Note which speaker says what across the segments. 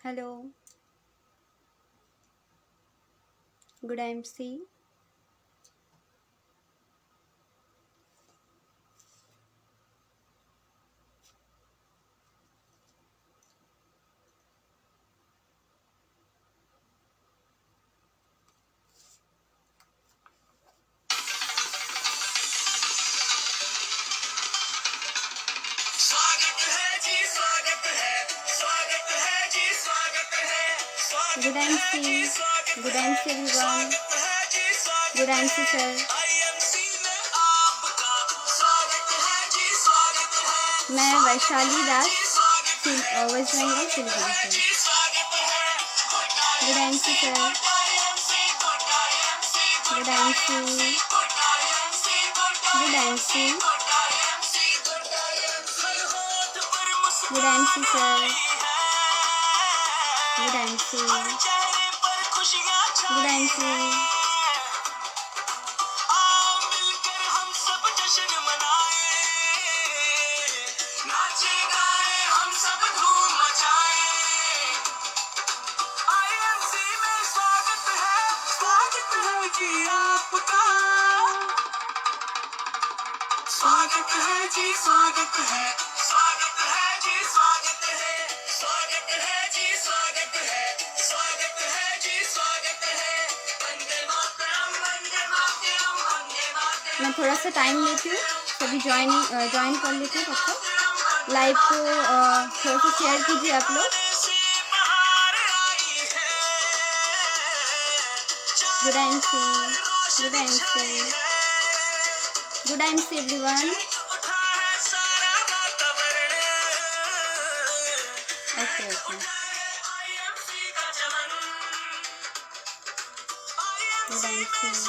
Speaker 1: Hello, good MC.
Speaker 2: स्वागत है जी, स्वागत है, स्वागत है जी, स्वागत है,
Speaker 1: गुड
Speaker 2: स्वागत है
Speaker 1: एमसी,
Speaker 2: जी, स्वागत
Speaker 1: गुड
Speaker 2: है,
Speaker 1: एमसी एवरीवन।
Speaker 2: स्वागत है जी,
Speaker 1: गुड
Speaker 2: स्वागत
Speaker 1: एमसी
Speaker 2: है,
Speaker 1: सर।
Speaker 2: आईएमसी में आपका स्वागत है जी, स्वागत है,
Speaker 1: मैं वैशाली
Speaker 2: स्वागत है
Speaker 1: दास,
Speaker 2: जी, स्वागत है,
Speaker 1: वेस्ट बंगाल,
Speaker 2: स्वागत
Speaker 1: सिलीगुड़ी
Speaker 2: है
Speaker 1: से।
Speaker 2: जी, स्वागत है,
Speaker 1: good MC
Speaker 2: IMC,
Speaker 1: sir.
Speaker 2: IMC,
Speaker 1: good MC, good MC, good MC sir. Good MC, good MC,
Speaker 2: मिलकर हम सब जश्न मनाए, नाचे गाए हम सब धूम मचाए। आईएमसी में स्वागत है जी आपका, स्वागत है जी, स्वागत है, स्वागत है जी, स्वागत है, स्वागत है जी, स्वागत है, स्वागत है जी, स्वागत है, वंदे मातरम, वंदे मातरम, वंदे मातरम।
Speaker 1: मैं थोड़ा सा टाइम लेती हूँ, सभी ज्वाइन कर लेती हूँ। तब तक लाइव को थोड़ा सा शेयर कीजिए आप लोग। Good MC, good MC, good MC everyone. Okay okay, good MC.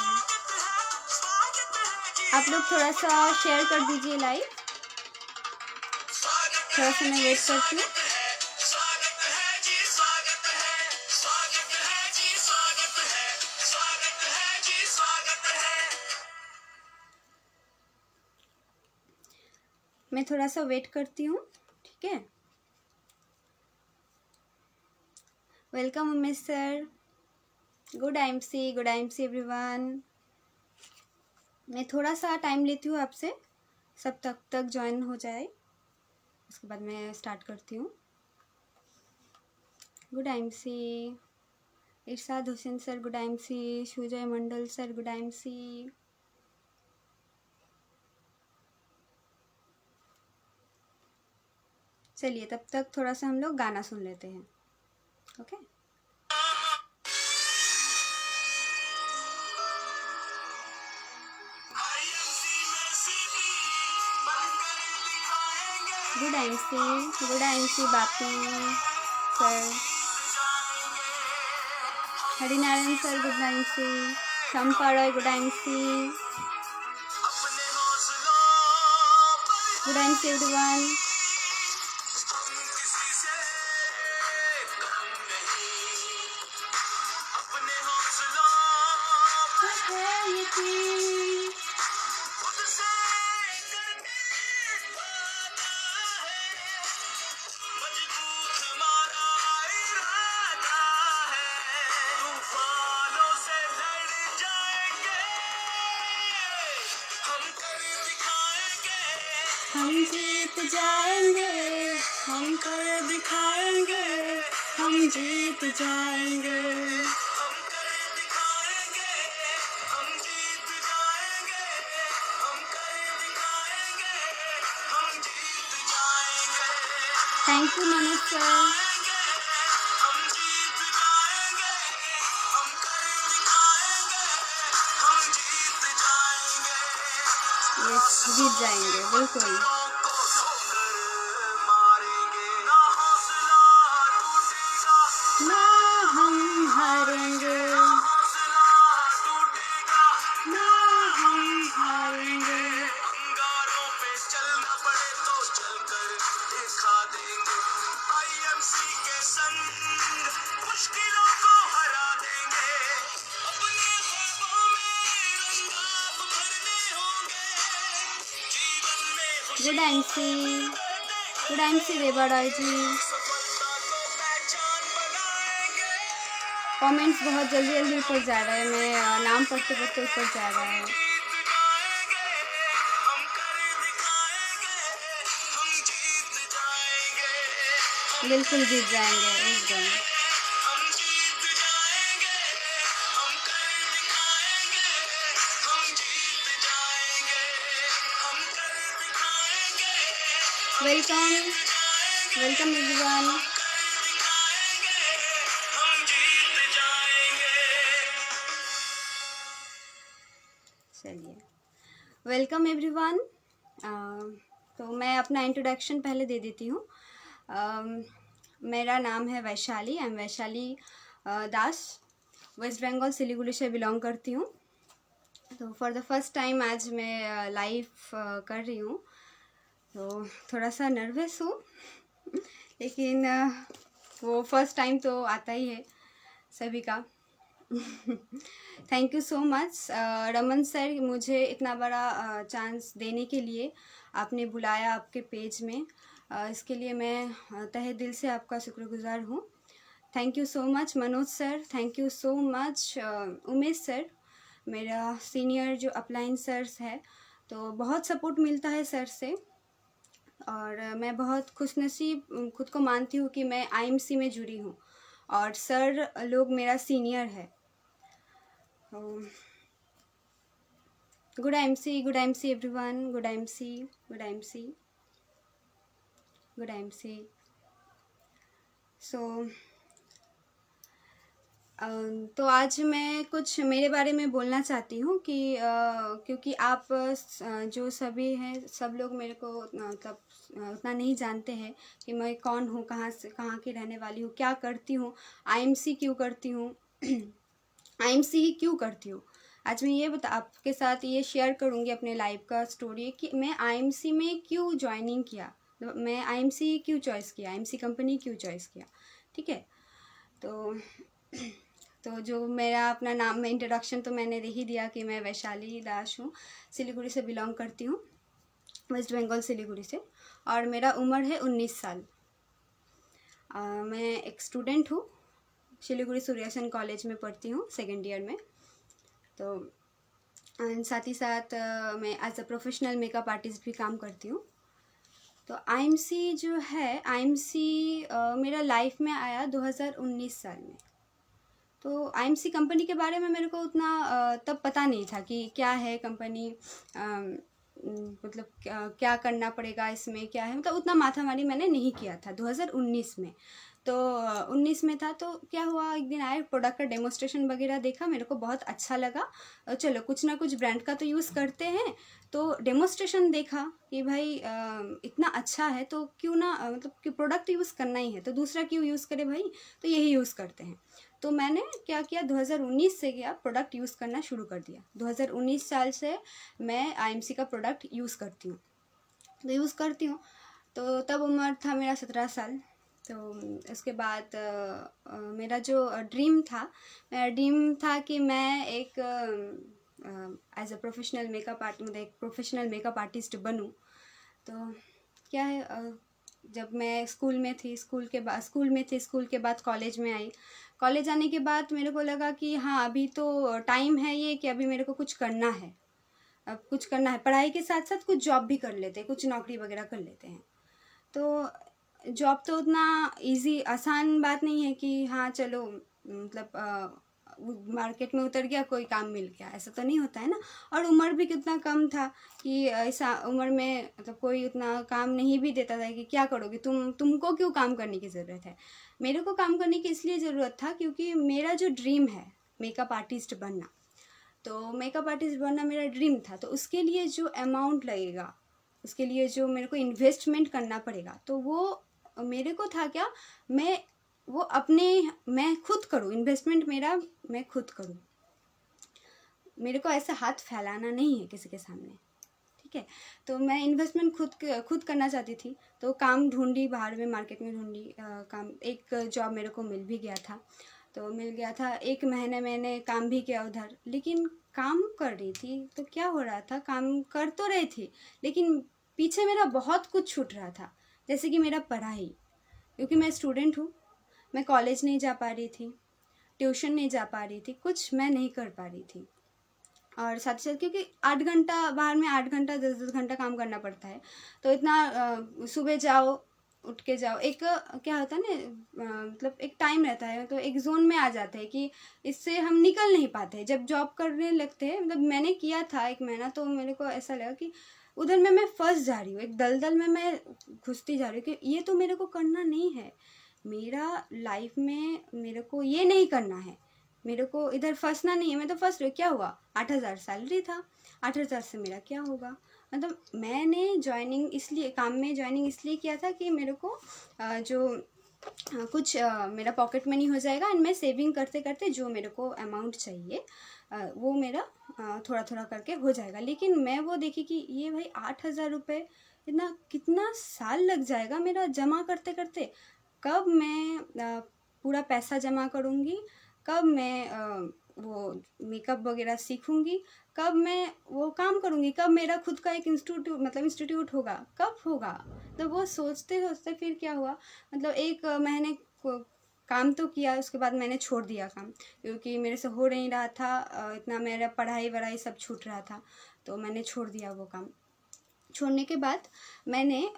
Speaker 1: आप लोग थोड़ा सा शेयर कर दीजिए लाइव। थोड़ा सा मैं वेट करती हूँ। मैं थोड़ा सा वेट करती हूँ, ठीक है। Welcome Umesh sir. Good MC everyone. मैं थोड़ा सा टाइम लेती हूँ आपसे, सब तक ज्वाइन हो जाए, उसके बाद मैं स्टार्ट करती हूँ। Good MC Irshad Hussain sir, good MC Sujay Mandal sir, good MC. चलिए तब तक थोड़ा सा हम लोग गाना सुन लेते हैं। Okay. Good MC Bapu sir, Harinarayan sir, good MC. Shampa Roy, good MC. Good MC everyone. हम जीत जाएंगे, हम कर दिखाएंगे, हम जीत जाएंगे। Thank you Manoj sir. Yes, जीत जाएंगे बिल्कुल। ना हम हारेंगे, ना हम हारेंगे।
Speaker 2: अंगारों पे चलना पड़े तो चलकर दिखा देंगे, आईएमसी के संग मुश्किलों को हरा देंगे, अपने ख्वाबों में रंगाप भरने होंगे, जीवन में
Speaker 1: गुड एमसी वेबा रॉय जी।
Speaker 2: सफलता को पहचान
Speaker 1: कमेंट्स बहुत जल्दी जल्दी ऊपर जा रहा है, मैं नाम पढ़ते पढ़ते ऊपर जा रहा है। बिल्कुल जीत जाएंगे एकदम। Welcome welcome everyone. चलिए, वेलकम एवरीवन। तो मैं अपना इंट्रोडक्शन पहले दे देती हूँ। मेरा नाम है वैशाली। I am Vaishali Das. वेस्ट बंगाल सिलीगुड़ी से बिलोंग करती हूँ। तो फॉर द फर्स्ट टाइम आज मैं लाइव कर रही हूँ, तो थोड़ा सा नर्वस हूँ लेकिन वो फर्स्ट टाइम तो आता ही है सभी का। Thank you so much Raman sir, मुझे इतना बड़ा चांस देने के लिए। आपने बुलाया आपके पेज में, इसके लिए मैं तहे दिल से आपका शुक्रगुजार हूँ। Thank you so much Manoj sir, thank you so much Umesh sir, मेरा सीनियर जो अपलाइन सर्स है, तो बहुत सपोर्ट मिलता है सर से। और मैं बहुत खुशनसीब खुद को मानती हूँ कि मैं आईएमसी में जुड़ी हूँ और सर लोग मेरा सीनियर है। Good IMC everyone, good IMC, good IMC, good IMC. So तो आज मैं कुछ मेरे बारे में बोलना चाहती हूँ कि क्योंकि आप जो सभी हैं, सब लोग मेरे को मतलब उतना नहीं जानते हैं कि मैं कौन हूँ, कहाँ से कहाँ की रहने वाली हूँ, क्या करती हूँ, आईएमसी क्यों करती हूँ, आईएमसी ही क्यों करती हूँ। आज मैं ये आपके साथ ये शेयर करूँगी अपने लाइफ का स्टोरी कि मैं आईएमसी में क्यों ज्वाइनिंग किया, मैं आईएमसी क्यों चॉइस किया, आईएमसी कंपनी क्यों चॉइस किया। ठीक है, तो जो मेरा अपना नाम में इंट्रोडक्शन तो मैंने दे ही दिया कि मैं वैशाली दास हूँ, सिलीगुड़ी से बिलोंग करती हूँ, वेस्ट बंगाल सिलीगुड़ी से, और मेरा उम्र है 19 साल। मैं एक स्टूडेंट हूँ, सिलीगुड़ी सूर्यासन कॉलेज में पढ़ती हूँ, सेकेंड ईयर में। तो साथ ही साथ मैं as a professional makeup artist भी काम करती हूँ। तो आईएमसी जो है, आईएमसी मेरा लाइफ में आया 2019 साल में। तो आईएमसी कंपनी के बारे में मेरे को उतना तब पता नहीं था कि क्या है कंपनी, मतलब क्या करना पड़ेगा इसमें, क्या है, मतलब उतना माथामारी मैंने नहीं किया था 2019 में। तो 19 में था, तो क्या हुआ, एक दिन आए, प्रोडक्ट का डेमोस्ट्रेशन वगैरह देखा, मेरे को बहुत अच्छा लगा। चलो कुछ ना कुछ ब्रांड का तो यूज़ करते हैं। तो डेमोस्ट्रेशन देखा कि भाई इतना अच्छा है तो क्यों ना, मतलब कि प्रोडक्ट यूज़ करना ही है तो दूसरा क्यों यूज़ करे भाई, तो यही यूज़ करते हैं। तो मैंने क्या किया, 2019 से क्या प्रोडक्ट यूज़ करना शुरू कर दिया। 2019 साल से मैं आईएमसी का प्रोडक्ट यूज़ करती हूँ, तो तब उम्र था मेरा 17 साल। तो उसके बाद मेरा जो ड्रीम था कि मैं एक as a professional makeup art, मतलब एक प्रोफेशनल मेकअप आर्टिस्ट बनूं। तो क्या है, जब मैं स्कूल में थी, स्कूल के बाद कॉलेज में आई। कॉलेज आने के बाद मेरे को लगा कि हाँ अभी तो टाइम है ये कि अभी मेरे को कुछ करना है, अब कुछ करना है, पढ़ाई के साथ साथ कुछ जॉब भी कर लेते हैं, कुछ नौकरी वगैरह कर लेते हैं। तो जॉब तो उतना इजी आसान बात नहीं है कि हाँ चलो मतलब मार्केट में उतर गया, कोई काम मिल गया, ऐसा तो नहीं होता है ना। और उम्र भी कितना कम था कि ऐसा उम्र में मतलब कोई उतना काम नहीं भी देता था कि क्या करोगे तुमको क्यों काम करने की ज़रूरत है। मेरे को काम करने की इसलिए ज़रूरत था क्योंकि मेरा जो ड्रीम है मेकअप आर्टिस्ट बनना, तो मेकअप आर्टिस्ट बनना मेरा ड्रीम था। तो उसके लिए जो अमाउंट लगेगा, उसके लिए जो मेरे को इन्वेस्टमेंट करना पड़ेगा, तो वो मेरे को था क्या, मैं खुद करूँ इन्वेस्टमेंट, मेरा मैं खुद करूँ, मेरे को ऐसा हाथ फैलाना नहीं है किसी के सामने। ठीक है, तो मैं इन्वेस्टमेंट खुद करना चाहती थी। तो काम ढूंढी, बाहर में मार्केट में ढूंढी काम। एक जॉब मेरे को मिल भी गया था, तो मिल गया था, 1 महीने मैंने काम भी किया उधर। लेकिन काम कर रही थी तो क्या हो रहा था, काम कर तो रही थी लेकिन पीछे मेरा बहुत कुछ छूट रहा था। जैसे कि मेरा पढ़ाई, क्योंकि मैं स्टूडेंट हूँ, मैं कॉलेज नहीं जा पा रही थी। ट्यूशन नहीं जा पा रही थी, कुछ मैं नहीं कर पा रही थी। और साथ ही साथ क्योंकि 8 घंटा बाहर में 8 घंटा 10-10 घंटा काम करना पड़ता है, तो इतना सुबह जाओ, उठ के जाओ, एक क्या होता है ना, मतलब एक टाइम रहता है, तो एक जोन में आ जाते हैं कि इससे हम निकल नहीं पाते। जब जॉब करने लगते हैं, मतलब मैंने किया था 1 महीना, तो मेरे को ऐसा लगा कि उधर में मैं फंस जा रही हूँ, एक दलदल में मैं घुसती जा रही हूँ कि ये तो मेरे को करना नहीं है, मेरा लाइफ में मेरे को ये नहीं करना है, मेरे को इधर फंसना नहीं है। मैं तो फंस रही हूँ, क्या हुआ, 8,000 सैलरी था, 8,000 से मेरा क्या होगा। मतलब मैंने ज्वाइनिंग इसलिए, काम में ज्वाइनिंग इसलिए किया था कि मेरे को कुछ मेरा पॉकेट मनी हो जाएगा, एंड मैं सेविंग करते करते जो मेरे को अमाउंट चाहिए वो मेरा थोड़ा थोड़ा करके हो जाएगा। लेकिन मैं वो देखी कि ये भाई 8,000 रुपये, इतना कितना साल लग जाएगा मेरा जमा करते करते। कब मैं पूरा पैसा जमा करूँगी, कब मैं वो मेकअप वगैरह सीखूँगी, कब मैं वो काम करूँगी, कब मेरा खुद का एक इंस्टीट्यूट होगा, कब होगा। तो वो सोचते सोचते फिर क्या हुआ, मतलब 1 महीने को काम तो किया, उसके बाद मैंने छोड़ दिया काम, क्योंकि मेरे से हो नहीं रहा था, इतना मेरा पढ़ाई वढ़ाई सब छूट रहा था, तो मैंने छोड़ दिया वो काम। छोड़ने के बाद मैंने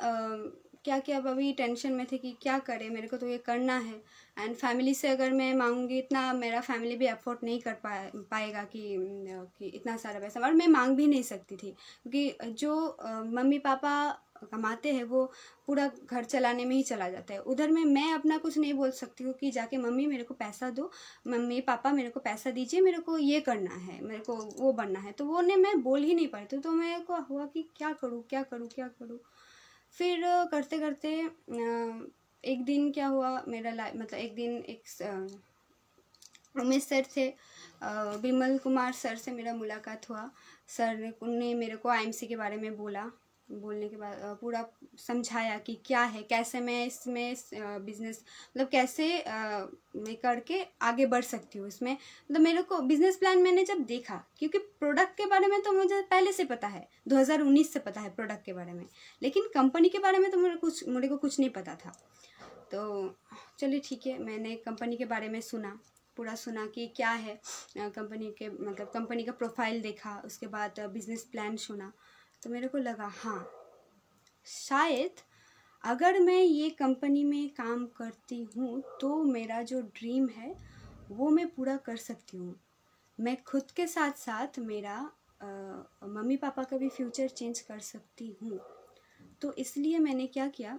Speaker 1: क्या किया, अब अभी टेंशन में थे कि क्या करें, मेरे को तो ये करना है, एंड फैमिली से अगर मैं मांगूंगी इतना, मेरा फैमिली भी अफोर्ड नहीं कर पाएगा कि इतना सारा पैसा, और मैं मांग भी नहीं सकती थी, क्योंकि जो मम्मी पापा कमाते हैं वो पूरा घर चलाने में ही चला जाता है। उधर में मैं अपना कुछ नहीं बोल सकती हूँ कि जाके मम्मी मेरे को पैसा दो, मम्मी पापा मेरे को पैसा दीजिए, मेरे को ये करना है, मेरे को वो बनना है, तो वो ने मैं बोल ही नहीं पाई थी। तो मेरे को हुआ कि क्या करूँ क्या करूँ क्या करूँ। फिर करते करते एक दिन क्या हुआ, मतलब एक दिन एक उमेश सर थे, विमल कुमार सर से मेरा मुलाकात हुआ। सर ने उनने मेरे को आईएमसी के बारे में बोलने के बाद पूरा समझाया कि क्या है, कैसे मैं इसमें बिजनेस, मतलब कैसे मैं करके आगे बढ़ सकती हूँ इसमें। मतलब मेरे को बिजनेस प्लान मैंने जब देखा, क्योंकि प्रोडक्ट के बारे में तो मुझे पहले से पता है, 2019 से पता है प्रोडक्ट के बारे में, लेकिन कंपनी के बारे में तो मेरे को कुछ नहीं पता था। तो चलिए ठीक है, मैंने कंपनी के बारे में पूरा सुना कि क्या है कंपनी के, मतलब कंपनी का प्रोफाइल देखा, उसके बाद बिजनेस प्लान सुना, तो मेरे को लगा हाँ, शायद अगर मैं ये कंपनी में काम करती हूँ तो मेरा जो ड्रीम है वो मैं पूरा कर सकती हूँ। मैं खुद के साथ साथ मेरा मम्मी पापा का भी फ्यूचर चेंज कर सकती हूँ। तो इसलिए मैंने क्या किया,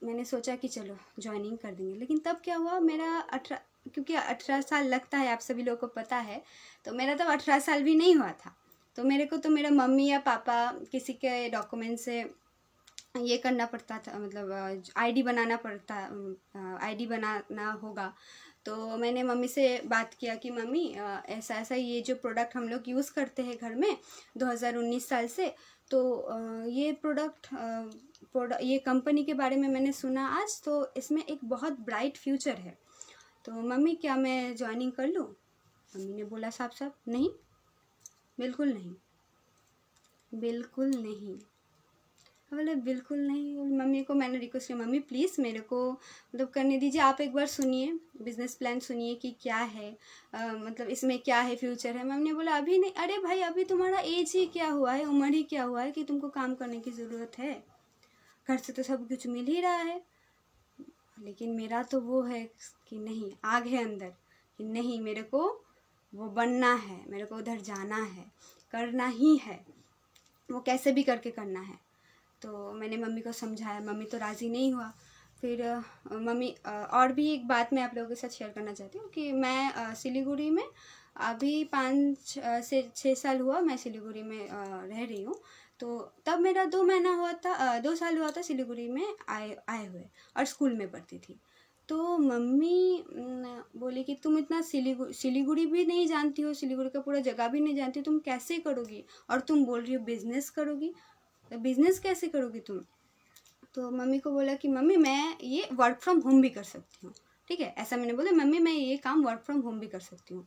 Speaker 1: मैंने सोचा कि चलो ज्वाइनिंग कर देंगे। लेकिन तब क्या हुआ, मेरा 18, क्योंकि 18 साल लगता है, आप सभी लोगों को पता है, तो मेरा तब 18 साल भी नहीं हुआ था। तो मेरे को तो मेरा मम्मी या पापा किसी के डॉक्यूमेंट से ये करना पड़ता था, मतलब आईडी बनाना होगा। तो मैंने मम्मी से बात किया कि मम्मी ऐसा ऐसा ये जो प्रोडक्ट हम लोग यूज़ करते हैं घर में 2019 साल से, तो ये ये कंपनी के बारे में मैंने सुना आज, तो इसमें एक बहुत ब्राइट फ्यूचर है, तो मम्मी क्या मैं ज्वाइनिंग कर लूँ। मम्मी ने बोला साफ साफ नहीं, बिल्कुल नहीं, बिल्कुल नहीं। बोले बिल्कुल नहीं। मम्मी को मैंने रिक्वेस्ट किया, मम्मी प्लीज़ मेरे को मतलब करने दीजिए, आप एक बार सुनिए, बिजनेस प्लान सुनिए कि क्या है, मतलब इसमें क्या है, फ्यूचर है। मम्मी ने बोला अभी नहीं। अरे भाई अभी तुम्हारा एज ही क्या हुआ है, उम्र ही क्या हुआ है कि तुमको काम करने की ज़रूरत है, घर से तो सब कुछ मिल ही रहा है। लेकिन मेरा तो वो है कि नहीं, आग है अंदर कि नहीं, मेरे को वो बनना है, मेरे को उधर जाना है, करना ही है, वो कैसे भी करके करना है। तो मैंने मम्मी को समझाया, मम्मी तो राज़ी नहीं हुआ। फिर मम्मी और भी एक बात मैं आप लोगों के साथ शेयर करना चाहती हूँ कि मैं सिलीगुड़ी में अभी 5 से 6 साल हुआ मैं सिलीगुड़ी में रह रही हूँ। तो तब मेरा 2 महीना हुआ था, 2 साल हुआ था सिलीगुड़ी में आए हुए, और स्कूल में पढ़ती थी। तो मम्मी बोली कि तुम इतना सिलीगुड़ी भी नहीं जानती हो, सिलीगुड़ी का पूरा जगह भी नहीं जानती, तुम कैसे करोगी, और तुम बोल रही हो बिज़नेस करोगी, तो बिज़नेस कैसे करोगी तुम। तो मम्मी को बोला कि मम्मी मैं ये वर्क फ्रॉम होम भी कर सकती हूँ, ठीक है, ऐसा मैंने बोला, मम्मी मैं ये काम वर्क फ्रॉम होम भी कर सकती हूँ,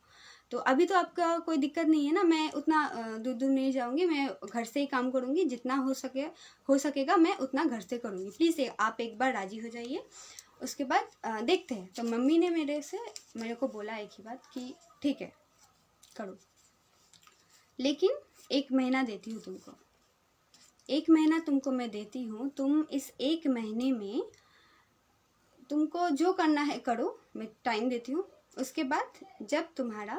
Speaker 1: तो अभी तो आपका कोई दिक्कत नहीं है ना, मैं उतना दूर दूर नहीं जाऊँगी, मैं घर से ही काम करूँगी, जितना हो सकेगा मैं उतना घर से करूँगी, प्लीज़ आप एक बार राज़ी हो जाइए उसके बाद देखते हैं। तो मम्मी ने मेरे को बोला एक ही बात कि ठीक है करो, लेकिन 1 महीना देती हूँ तुमको, 1 महीना तुमको मैं देती हूँ, तुम इस 1 महीने में तुमको जो करना है करो, मैं टाइम देती हूँ। उसके बाद जब तुम्हारा,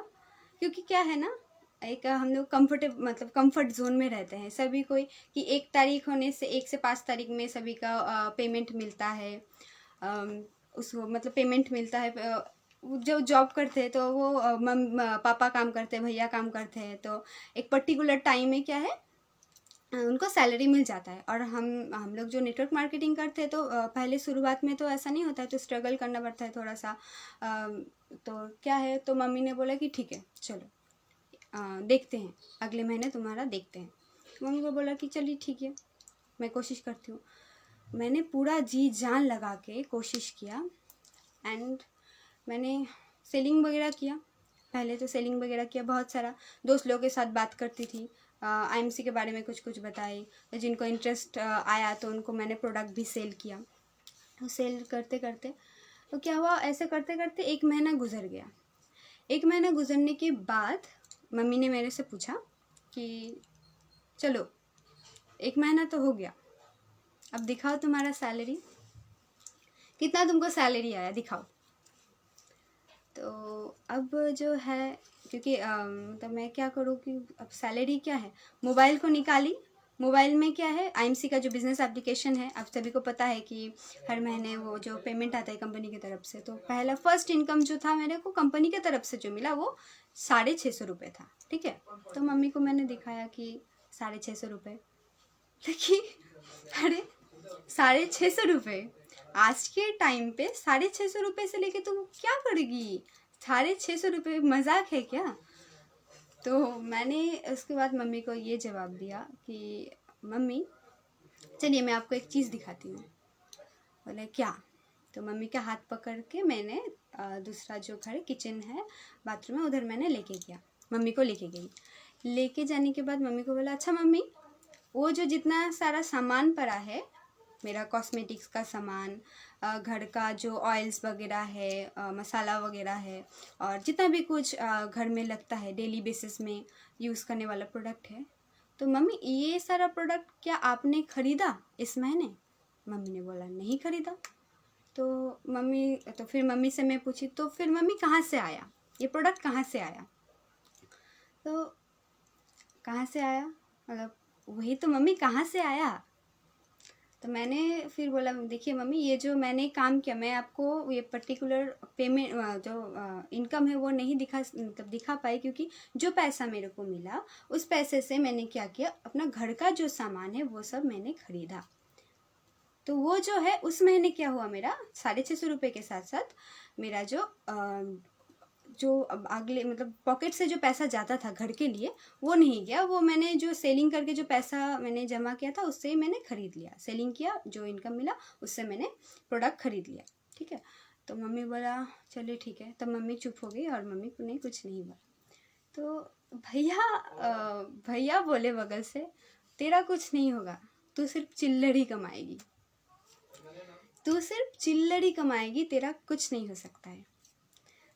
Speaker 1: क्योंकि क्या है ना, एक हम लोग कंफर्ट जोन में रहते हैं सभी कोई, कि 1 तारीख होने से 1 से 5 तारीख में सभी का पेमेंट मिलता है, उसको मतलब पेमेंट मिलता है। जो जॉब करते हैं तो वो पापा काम करते हैं, भैया काम करते हैं, तो एक पर्टिकुलर टाइम में क्या है उनको सैलरी मिल जाता है। और हम लोग जो नेटवर्क मार्केटिंग करते हैं तो पहले शुरुआत में तो ऐसा नहीं होता है, तो स्ट्रगल करना पड़ता है थोड़ा सा। तो क्या है, तो मम्मी ने बोला कि ठीक है चलो देखते हैं, अगले महीने तुम्हारा देखते हैं। मम्मी को बोला कि चलिए ठीक है, मैं कोशिश करती हूँ। मैंने पूरा जी जान लगा के कोशिश किया एंड मैंने सेलिंग वगैरह किया। पहले तो सेलिंग वगैरह किया, बहुत सारा दोस्त लोगों के साथ बात करती थी, आईएमसी के बारे में कुछ कुछ बताई, जिनको इंटरेस्ट आया तो उनको मैंने प्रोडक्ट भी सेल किया। तो सेल करते करते तो क्या हुआ, ऐसे करते करते 1 महीना गुजर गया। 1 महीना गुजरने के बाद मम्मी ने मेरे से पूछा कि चलो 1 महीना तो हो गया, अब दिखाओ तुम्हारा सैलरी, कितना तुमको सैलरी आया दिखाओ। तो अब जो है, क्योंकि मतलब मैं क्या करूँ कि अब सैलरी क्या है, मोबाइल को निकाली। मोबाइल में क्या है, आईएमसी का जो बिज़नेस एप्लीकेशन है, आप सभी को पता है कि हर महीने वो जो पेमेंट आता है कंपनी की तरफ से, तो पहला फर्स्ट इनकम जो था मेरे को कंपनी की तरफ से जो मिला वो 650 रुपये था। ठीक है, तो मम्मी को मैंने दिखाया कि 650 रुपये, देखिए अरे 650 रुपये आज के टाइम पे 650 रुपये से लेके तुम क्या करेगी, 650 रुपये मजाक है क्या। तो मैंने उसके बाद मम्मी को ये जवाब दिया कि मम्मी चलिए मैं आपको एक चीज़ दिखाती हूँ। बोले क्या, तो मम्मी का हाथ पकड़ के मैंने दूसरा जो घर किचन है बाथरूम है उधर मैंने लेके गया, मम्मी को लेके गई। लेके जाने के बाद मम्मी को बोला अच्छा मम्मी, वो जो जितना सारा सामान पड़ा है, मेरा कॉस्मेटिक्स का सामान, घर का जो ऑयल्स वगैरह है, मसाला वगैरह है, और जितना भी कुछ घर में लगता है डेली बेसिस में यूज़ करने वाला प्रोडक्ट है, तो मम्मी ये सारा प्रोडक्ट क्या आपने ख़रीदा इस महीने। मम्मी ने बोला नहीं ख़रीदा। तो फिर मम्मी से मैं पूछी तो फिर मम्मी कहाँ से आया ये प्रोडक्ट, कहाँ से आया। तो कहाँ से आया मतलब वही तो मम्मी, कहाँ से आया। तो मैंने फिर बोला देखिए मम्मी, ये जो मैंने काम किया, मैं आपको ये पर्टिकुलर पेमेंट जो इनकम है वो नहीं दिखा पाई, क्योंकि जो पैसा मेरे को मिला उस पैसे से मैंने क्या किया, अपना घर का जो सामान है वो सब मैंने खरीदा। तो वो जो है उस महीने क्या हुआ, मेरा 650 रुपये के साथ साथ मेरा जो अब अगले मतलब पॉकेट से जो पैसा जाता था घर के लिए वो नहीं गया, वो मैंने जो सेलिंग करके जो पैसा मैंने जमा किया था उससे ही मैंने ख़रीद लिया, सेलिंग किया, जो इनकम मिला उससे मैंने प्रोडक्ट ख़रीद लिया। ठीक है, तो मम्मी बोला चलिए ठीक है, तब मम्मी चुप हो गई और मम्मी को ने कुछ नहीं बोला। तो भैया बोले बगल से, तेरा कुछ नहीं होगा, तू सिर्फ चिल्लड़ ही कमाएगी, तू सिर्फ चिल्लड़ ही कमाएगी, तेरा कुछ नहीं हो सकता है,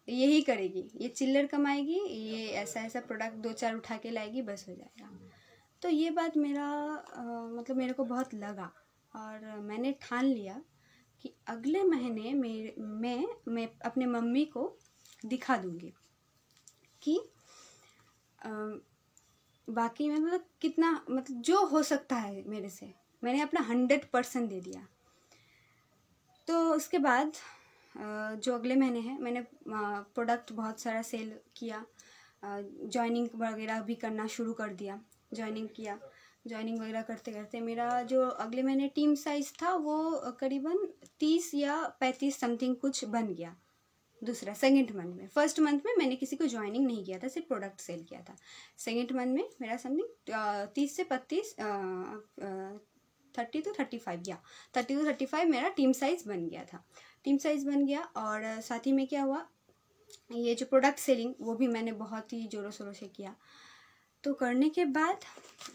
Speaker 1: यही करेगी, ये चिल्लर कमाएगी, ये ऐसा ऐसा प्रोडक्ट 2-4 उठा के लाएगी, बस हो जाएगा। तो ये बात मेरा मतलब मेरे को बहुत लगा और मैंने ठान लिया कि अगले महीने मैं अपने मम्मी को दिखा दूँगी कि बाकी में मतलब कितना, मतलब जो हो सकता है मेरे से, मैंने अपना 100% दे दिया। तो उसके बाद जो अगले महीने है मैंने प्रोडक्ट बहुत सारा सेल किया, जॉइनिंग वगैरह भी करना शुरू कर दिया, जॉइनिंग वगैरह करते करते मेरा जो अगले महीने टीम साइज़ था वो करीबन 30 या 35 समथिंग कुछ बन गया। दूसरा सेकेंड मंथ में, फर्स्ट मंथ में मैंने किसी को ज्वाइनिंग नहीं किया था, सिर्फ प्रोडक्ट सेल किया था। सेकेंड मंथ में मेरा समथिंग 30 से 35 30 to 35 या 30 to 35 मेरा टीम साइज़ बन गया था, टीम साइज़ बन गया। और साथ ही में क्या हुआ, ये जो प्रोडक्ट सेलिंग वो भी मैंने बहुत ही ज़ोरों शोरों से किया। तो करने के बाद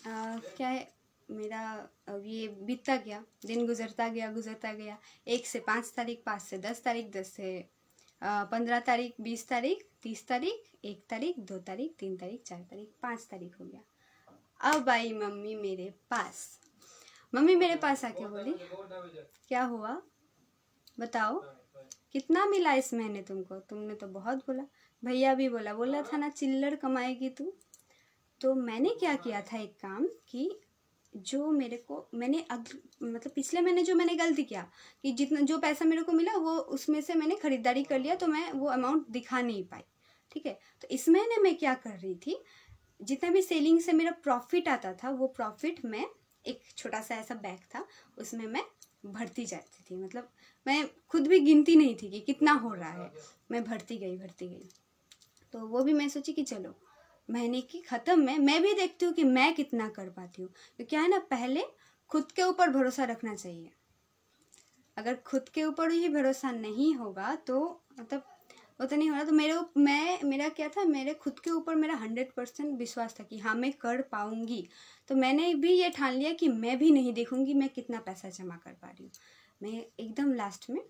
Speaker 1: क्या है, मेरा अब ये बीतता गया, दिन गुजरता गया 1 से 5 तारीख, 5 से 10 तारीख, 10 से 15 तारीख, 20 तारीख, 30 तारीख, 1 तारीख, 2 तारीख, 3 तारीख, 4 तारीख, 5 तारीख हो गया। अब आई मम्मी मेरे पास। मम्मी मेरे पास आके बोली, क्या हुआ बताओ, कितना मिला इस महीने तुमको? तुमने तो बहुत बोला। भैया भी बोला था ना चिल्लर कमाएगी तू। तो मैंने क्या किया था एक काम कि जो मेरे को मतलब पिछले महीने जो मैंने गलती किया कि जितना जो पैसा मेरे को मिला वो उसमें से मैंने खरीदारी कर लिया, तो मैं वो अमाउंट दिखा नहीं पाई। ठीक है, तो इस महीने मैं क्या कर रही थी, जितना भी सेलिंग से मेरा प्रॉफिट आता था वो प्रॉफिट मैं एक छोटा सा ऐसा बैग था उसमें मैं भरती जाती थी। मतलब मैं खुद भी गिनती नहीं थी कि कितना हो रहा है, मैं भरती गई। तो वो भी मैं सोची कि चलो महीने की ख़त्म में मैं भी देखती हूँ कि मैं कितना कर पाती हूँ। तो क्या है ना, पहले खुद के ऊपर भरोसा रखना चाहिए। अगर खुद के ऊपर ही भरोसा नहीं होगा तो मतलब वो तो नहीं हो रहा। तो मेरा क्या था, मेरे खुद के ऊपर मेरा 100% विश्वास था कि हाँ मैं कर पाऊँगी। तो मैंने भी ये ठान लिया कि मैं भी नहीं देखूँगी मैं कितना पैसा जमा कर पा रही हूँ। मैं एकदम लास्ट में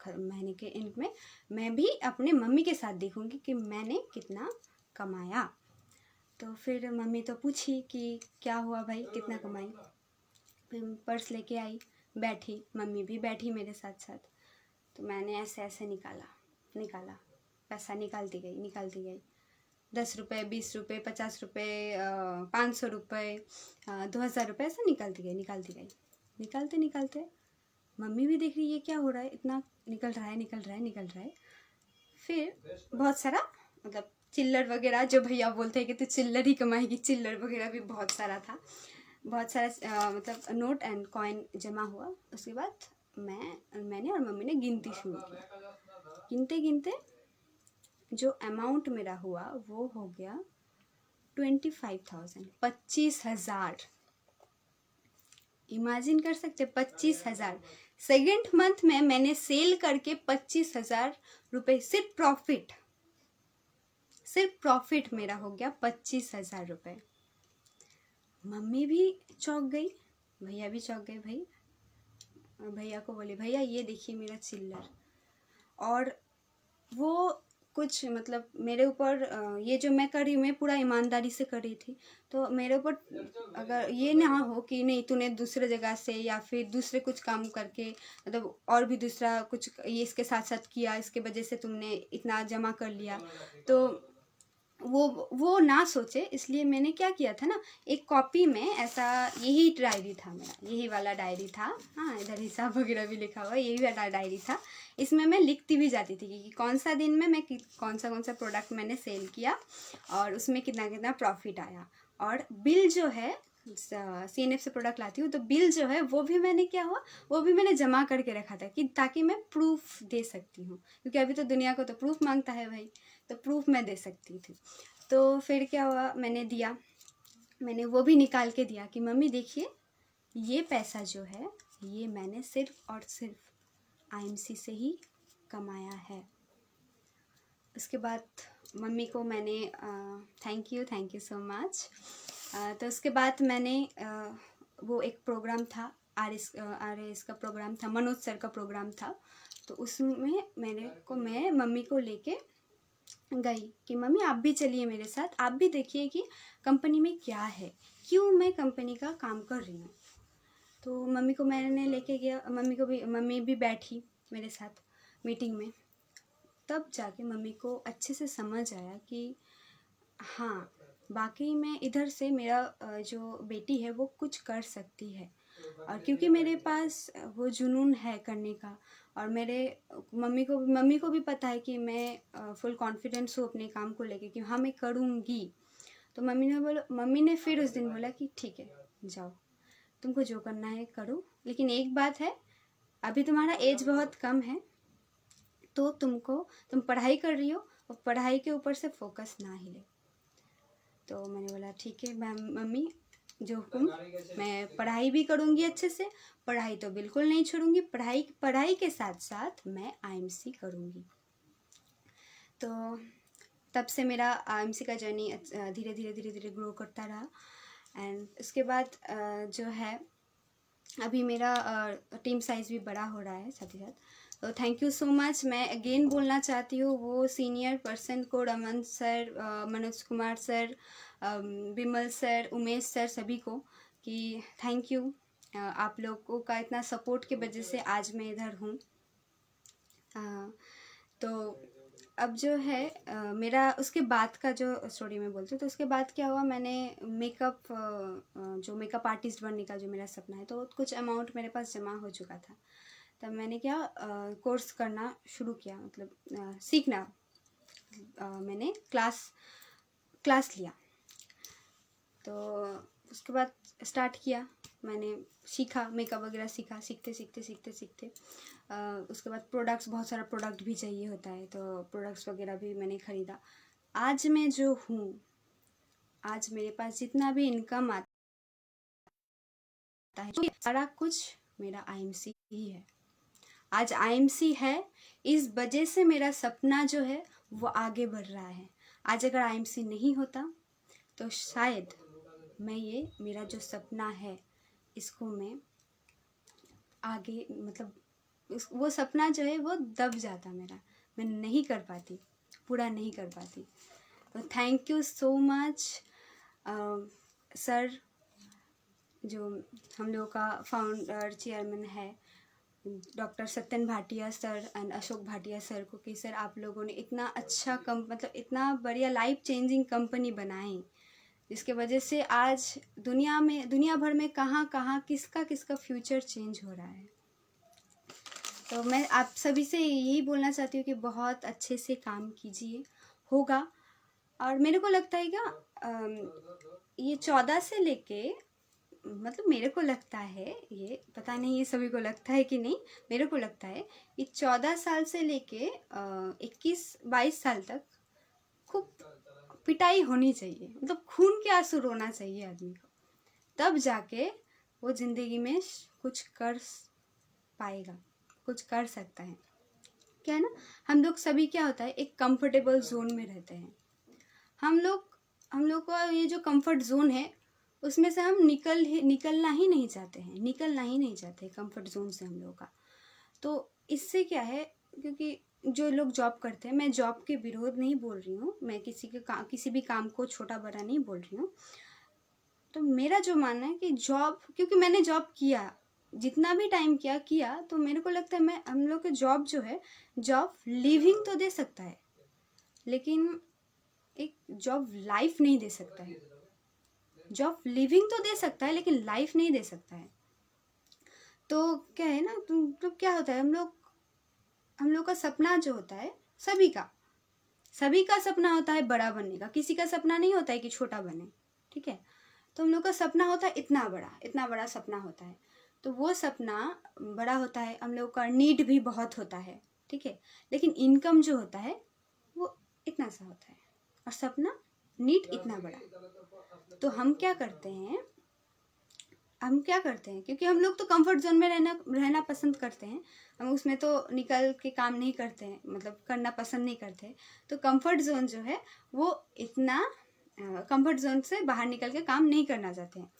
Speaker 1: महीने के एंड में मैं भी अपने मम्मी के साथ देखूँगी कि मैंने कितना कमाया। तो फिर मम्मी तो पूछी कि क्या हुआ भाई, कितना कमाई। फिर पर्स लेके आई, बैठी, मम्मी भी बैठी मेरे साथ साथ। तो मैंने ऐसे ऐसे निकाला, पैसा निकालती गई 10 रुपये, 20 रुपये, 50 रुपये, 500 रुपये, 2000 रुपये, ऐसा निकालती गई। निकालते मम्मी भी देख रही है क्या हो रहा है, इतना निकल रहा है। फिर बहुत सारा मतलब चिल्लर वगैरह, जो भैया बोलते हैं कि तू चिल्लर ही कमाएगी, चिल्लर वगैरह भी बहुत सारा था। बहुत सारा मतलब नोट एंड कॉइन जमा हुआ। उसके बाद मैंने और मम्मी ने गिनती शुरू की। गिनते जो अमाउंट मेरा हुआ वो हो गया 25,000, 25,000। इमेजिन कर सकते, 25,000। सेकेंड मंथ में मैंने सेल करके 25,000 रुपये सिर्फ प्रॉफिट मेरा हो गया 25,000 रुपये। मम्मी भी चौंक गई, भैया भी चौंक गए। भैया को बोले, भैया ये देखिए मेरा चिल्लर। और वो कुछ मतलब मेरे ऊपर ये जो मैं कर रही हूँ मैं पूरा ईमानदारी से कर रही थी। तो मेरे ऊपर अगर ये ना हो कि नहीं तूने दूसरे जगह से या फिर दूसरे कुछ काम करके मतलब और भी दूसरा कुछ ये इसके साथ साथ किया, इसके वजह से तुमने इतना जमा कर लिया, तो वो ना सोचे। इसलिए मैंने क्या किया था ना, एक कॉपी में ऐसा, यही डायरी था मेरा, यही वाला डायरी था। हाँ, इधर हिसाब वगैरह भी लिखा हुआ, यही वाला डायरी था। इसमें मैं लिखती भी जाती थी कि कौन सा दिन में मैं कौन सा प्रोडक्ट मैंने सेल किया और उसमें कितना प्रॉफिट आया। और बिल जो है, CNF से प्रोडक्ट लाती हूँ तो बिल जो है वो भी मैंने जमा करके रखा था कि ताकि मैं प्रूफ दे सकती हूँ, क्योंकि अभी तो दुनिया को तो प्रूफ मांगता है भाई, तो प्रूफ मैं दे सकती थी। तो फिर क्या हुआ, मैंने वो भी निकाल के दिया कि मम्मी देखिए ये पैसा जो है ये मैंने सिर्फ और सिर्फ IMC से ही कमाया है। उसके बाद मम्मी को मैंने थैंक यू सो मच। तो उसके बाद मैंने वो एक प्रोग्राम था RS का प्रोग्राम था, मनोज सर का प्रोग्राम था। तो उसमें मैं मम्मी को लेके गई कि मम्मी आप भी चलिए मेरे साथ, आप भी देखिए कि कंपनी में क्या है, क्यों मैं कंपनी का काम कर रही हूँ। तो मम्मी को मैंने लेके गया, मम्मी भी बैठी मेरे साथ मीटिंग में। तब जाके मम्मी को अच्छे से समझ आया कि हाँ वाकई में इधर से मेरा जो बेटी है वो कुछ कर सकती है। और क्योंकि मेरे पास वो जुनून है करने का, और मेरे मम्मी को भी पता है कि मैं फुल कॉन्फिडेंस हूँ अपने काम को लेके कि हाँ मैं करूँगी। तो मम्मी ने फिर उस दिन बोला कि ठीक है जाओ, तुमको जो करना है करो, लेकिन एक बात है, अभी तुम्हारा एज बहुत कम है, तो तुम पढ़ाई कर रही हो और पढ़ाई के ऊपर से फोकस ना हिले। तो मैंने बोला ठीक है मम्मी, जो हुक्म, मैं पढ़ाई भी करूँगी अच्छे से, पढ़ाई तो बिल्कुल नहीं छोड़ूंगी, पढ़ाई के साथ साथ मैं IMC करूँगी। तो तब से मेरा IMC का जर्नी धीरे धीरे ग्रो करता रहा। एंड उसके बाद जो है अभी मेरा टीम साइज़ भी बड़ा हो रहा है साथ ही साथ। तो थैंक यू सो मच। मैं अगेन बोलना चाहती हूँ वो सीनियर पर्सन को, रमन सर, मनोज कुमार सर, विमल सर, उमेश सर, सभी को कि थैंक यू। आप लोगों का इतना सपोर्ट की वजह से आज मैं इधर हूँ। तो अब जो है मेरा उसके बाद का जो स्टोरी मैं बोलती हूँ, तो उसके बाद क्या हुआ, मैंने मेकअप जो मेकअप आर्टिस्ट बनने का जो मेरा सपना है, तो कुछ अमाउंट मेरे पास जमा हो चुका था। तब मैंने क्या कोर्स करना शुरू किया, मतलब सीखना। मैंने क्लास लिया। तो उसके बाद स्टार्ट किया, मैंने सीखा, मेकअप वगैरह सीखा, सीखते उसके बाद प्रोडक्ट्स, बहुत सारा प्रोडक्ट भी चाहिए होता है, तो प्रोडक्ट्स वगैरह भी मैंने ख़रीदा। आज मैं जो हूँ, आज मेरे पास जितना भी इनकम आता है, सारा कुछ मेरा आईएमसी ही है। आज आईएमसी है, इस वजह से मेरा सपना जो है वो आगे बढ़ रहा है। आज अगर आईएमसी नहीं होता तो शायद मैं ये मेरा जो सपना है इसको मैं आगे, मतलब वो सपना जो है वो दब जाता मेरा, मैं नहीं कर पाती, पूरा नहीं कर पाती। तो thank you so much sir, जो हम लोगों का फाउंडर चेयरमैन है, doctor Satyan Bhatia sir and Ashok Bhatia sir को, कि सर आप लोगों ने इतना अच्छा मतलब इतना बढ़िया लाइफ चेंजिंग कंपनी बनाई, जिसके वजह से आज दुनिया भर में कहाँ किसका फ्यूचर चेंज हो रहा है। तो मैं आप सभी से यही बोलना चाहती हूँ कि बहुत अच्छे से काम कीजिए, होगा। और मेरे को लगता है क्या, ये 14 से लेके, मतलब मेरे को लगता है, ये पता नहीं ये सभी को लगता है कि नहीं, मेरे को लगता है ये 14 साल से लेके 21-22 साल तक खूब पिटाई होनी चाहिए, मतलब खून के आंसू रोना चाहिए आदमी को, तब जाके वो ज़िंदगी में कुछ कर पाएगा, कुछ कर सकता है। क्या है ना, हम लोग सभी क्या होता है, एक कंफर्टेबल जोन में रहते हैं। हम लोग का ये जो कंफर्ट जोन है, उसमें से हम निकलना ही नहीं चाहते कंफर्ट जोन से हम लोग का। तो इससे क्या है, क्योंकि जो लोग जॉब करते हैं, मैं जॉब के विरोध नहीं बोल रही हूँ, मैं किसी भी काम को छोटा बड़ा नहीं बोल रही हूँ। तो मेरा जो मानना है कि जॉब, क्योंकि मैंने जॉब किया, जितना भी टाइम किया, तो मेरे को लगता है हम लोग के जॉब जो है, जॉब लिविंग तो दे सकता है, लेकिन एक जॉब लाइफ नहीं दे सकता है। जॉब लिविंग तो दे सकता है, लेकिन लाइफ नहीं दे सकता है। तो क्या है ना, तो क्या होता है, हम लोग का सपना जो होता है, सभी का सपना होता है बड़ा बनने का, किसी का सपना नहीं होता है कि छोटा बने, ठीक है। तो हम लोग का सपना होता है इतना बड़ा सपना होता है। तो वो सपना बड़ा होता है, हम लोग का नीड भी बहुत होता है, ठीक है, लेकिन इनकम जो होता है वो इतना सा होता है, और सपना नीड इतना बड़ा। तो हम क्या करते हैं, क्योंकि हम लोग तो कंफर्ट जोन में रहना पसंद करते हैं, हम उसमें तो निकल के काम नहीं करते हैं, मतलब करना पसंद नहीं करते। तो कंफर्ट जोन जो है वो इतना, कंफर्ट जोन से बाहर निकल के काम नहीं करना चाहते हैं।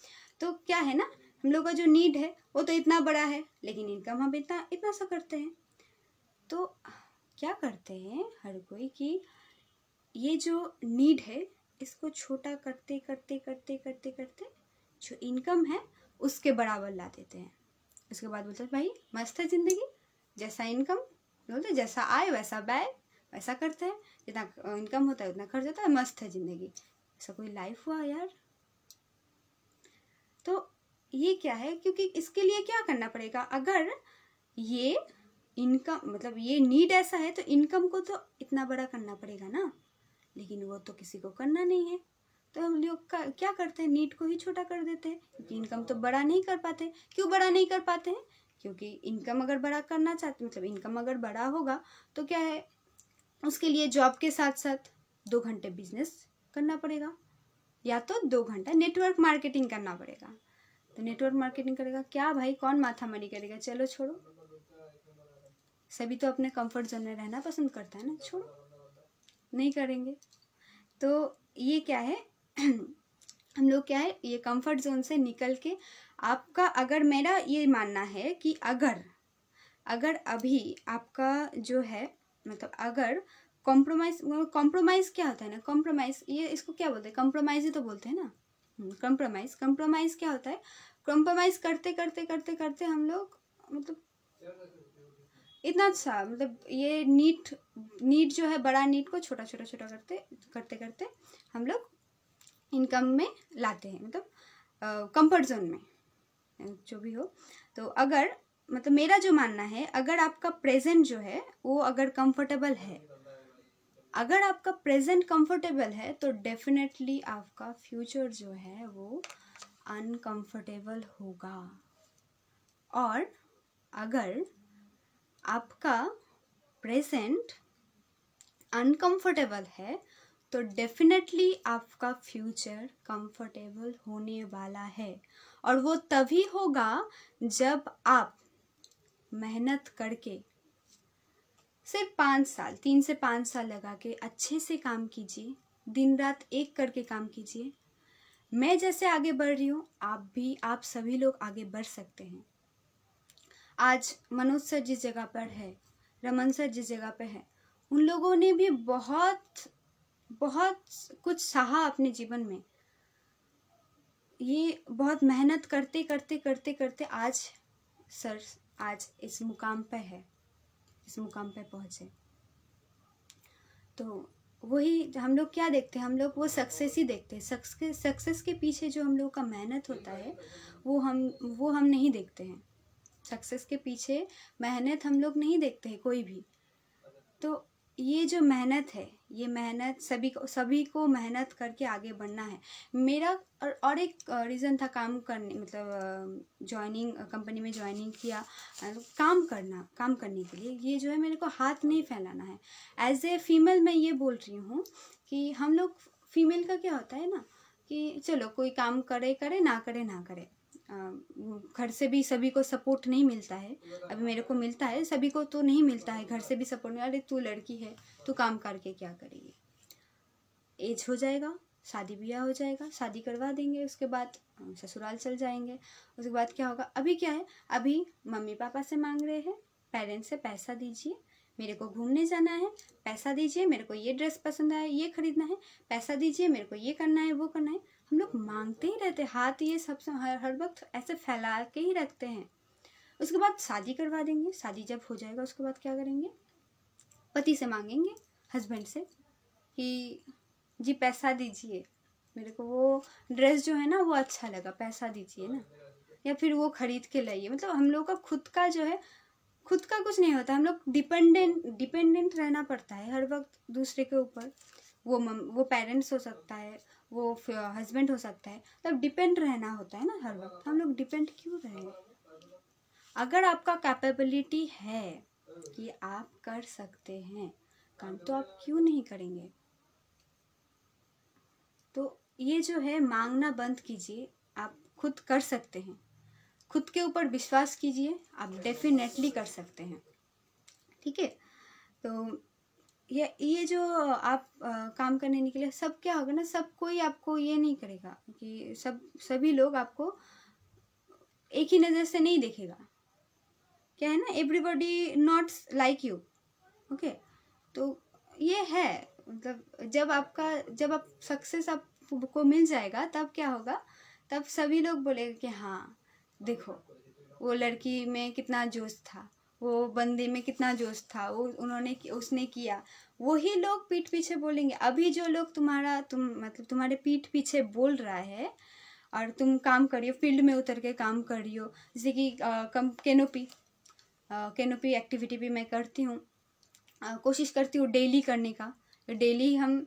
Speaker 1: तो क्या है ना, हम लोग का जो नीड है वो तो इतना बड़ा है, लेकिन इनकम हम इतना सा करते हैं। तो क्या करते हैं हर कोई कि ये जो नीड है इसको छोटा करते जो इनकम है उसके बराबर ला देते हैं। उसके बाद बोलते हैं भाई मस्त है ज़िंदगी, जैसा इनकम, बोलते जैसा आए वैसा व्यय, वैसा करते हैं, जितना इनकम होता है उतना खर्च होता है, मस्त है ज़िंदगी। ऐसा कोई लाइफ हुआ यार? तो ये क्या है, क्योंकि इसके लिए क्या करना पड़ेगा, अगर ये इनकम, मतलब ये नीड ऐसा है, तो इनकम को तो इतना बड़ा करना पड़ेगा ना, लेकिन वो तो किसी को करना नहीं है। तो हम लोग क्या करते हैं, नीड को ही छोटा कर देते हैं, क्योंकि इनकम तो बड़ा नहीं कर पाते। क्यों बड़ा नहीं कर पाते हैं? क्योंकि इनकम अगर बड़ा करना चाहते, मतलब इनकम अगर बड़ा होगा तो क्या है, उसके लिए जॉब के साथ साथ 2 घंटे बिजनेस करना पड़ेगा, या तो 2 घंटा नेटवर्क मार्केटिंग करना पड़ेगा। तो नेटवर्क मार्केटिंग करेगा क्या भाई, कौन माथामारी करेगा, चलो छोड़ो, सभी तो अपने कंफर्ट जोन में रहना पसंद करता है ना, छोड़ो, नहीं करेंगे। तो ये क्या है हम लोग क्या है, ये कंफर्ट जोन से निकल के आपका, अगर मेरा ये मानना है कि अगर अभी आपका जो है, मतलब अगर कॉम्प्रोमाइज़ क्या होता है ना, कॉम्प्रोमाइज़, ये इसको क्या बोलते हैं, कॉम्प्रोमाइज़ ही तो बोलते हैं ना। कंप्रोमाइज़ क्या होता है, कॉम्प्रोमाइज़ करते करते करते करते हम लोग, मतलब इतना अच्छा, मतलब ये नीट जो है, बड़ा नीट को छोटा छोटा छोटा करते करते करते हम लोग इनकम में लाते हैं, मतलब कंफर्ट जोन में जो भी हो। तो अगर, मतलब मेरा जो मानना है, अगर आपका प्रेजेंट जो है वो अगर कंफर्टेबल है, अगर आपका प्रेजेंट कंफर्टेबल है, तो डेफिनेटली आपका फ्यूचर जो है वो अनकंफर्टेबल होगा। और अगर आपका प्रेजेंट अनकंफर्टेबल है, तो डेफिनेटली आपका फ्यूचर कंफर्टेबल होने वाला है। और वो तभी होगा जब आप मेहनत करके सिर्फ 5 साल, 3 से 5 साल लगा के अच्छे से काम कीजिए, दिन रात एक करके काम कीजिए। मैं जैसे आगे बढ़ रही हूँ, आप सभी लोग आगे बढ़ सकते हैं। आज मनोज सर जिस जगह पर है, रमन सर जिस जगह पे है, उन लोगों ने भी बहुत बहुत कुछ सहा अपने जीवन में। ये बहुत मेहनत करते करते करते करते आज सर आज इस मुकाम पे है, इस मुकाम पे पहुँचे। तो वही हम लोग क्या देखते हैं, हम लोग वो सक्सेस ही देखते हैं। सक्सेस के पीछे जो हम लोग का मेहनत होता है वो हम नहीं देखते हैं। सक्सेस के पीछे मेहनत हम लोग नहीं देखते हैं कोई भी। तो ये जो मेहनत है, ये मेहनत सभी को मेहनत करके आगे बढ़ना है। मेरा और एक रीज़न था काम करने, मतलब जॉइनिंग कंपनी में जॉइनिंग किया, काम करने के लिए। ये जो है, मेरे को हाथ नहीं फैलाना है। एज ए फीमेल मैं ये बोल रही हूँ कि हम लोग फीमेल का क्या होता है ना, कि चलो कोई काम करे करे, ना करे ना करे, घर से भी सभी को सपोर्ट नहीं मिलता है। अभी मेरे को मिलता है, सभी को तो नहीं मिलता है, घर से भी सपोर्ट नहीं। अरे तू लड़की है, तू काम करके क्या करेगी, एज हो जाएगा, शादी ब्याह हो जाएगा, शादी करवा देंगे, उसके बाद ससुराल चल जाएंगे। उसके बाद क्या होगा, अभी क्या है, अभी मम्मी पापा से मांग रहे हैं, पेरेंट्स से पैसा दीजिए, मेरे को घूमने जाना है, पैसा दीजिए, मेरे को ये ड्रेस पसंद आया, ये खरीदना है, पैसा दीजिए, मेरे को ये करना है, वो करना है। हम लोग मांगते ही रहते, हाथ ये सबसे हर वक्त ऐसे फैला के ही रखते हैं। उसके बाद शादी करवा देंगे, शादी जब हो जाएगा उसके बाद क्या करेंगे, पति से मांगेंगे, हस्बैंड से, कि जी पैसा दीजिए, मेरे को वो ड्रेस जो है ना वो अच्छा लगा, पैसा दीजिए ना, या फिर वो खरीद के लाइए। मतलब हम लोग का खुद का जो है, खुद का कुछ नहीं होता, हम लोग डिपेंडेंट रहना पड़ता है हर वक्त दूसरे के ऊपर। वो पेरेंट्स हो सकता है, वो हस्बैंड हो सकता है, तब डिपेंड रहना होता है ना हर वक्त। हम लोग डिपेंड क्यों रहे? अगर आपका कैपेबिलिटी है कि आप कर सकते हैं काम, तो आप क्यों नहीं करेंगे? तो ये जो है, मांगना बंद कीजिए, आप खुद कर सकते हैं। खुद के ऊपर विश्वास कीजिए, आप डेफिनेटली कर सकते हैं। ठीक है? तो ये जो आप काम करने निकले, सब क्या होगा ना, सब कोई आपको ये नहीं करेगा कि सभी लोग आपको एक ही नज़र से नहीं देखेगा। क्या है ना, everybody not like you. Okay, तो ये है, मतलब जब आप सक्सेस आपको मिल जाएगा, तब क्या होगा, तब सभी लोग बोलेंगे कि हाँ देखो, वो लड़की में कितना जोश था, वो बंदे में कितना जोश था, उसने किया। वही लोग पीठ पीछे बोलेंगे। अभी जो लोग मतलब तुम्हारे पीठ पीछे बोल रहा है, और तुम काम करियो, फील्ड में उतर के काम करियो, जैसे कि कैनोपी एक्टिविटी भी मैं करती हूँ, कोशिश करती हूँ डेली करने का। डेली हम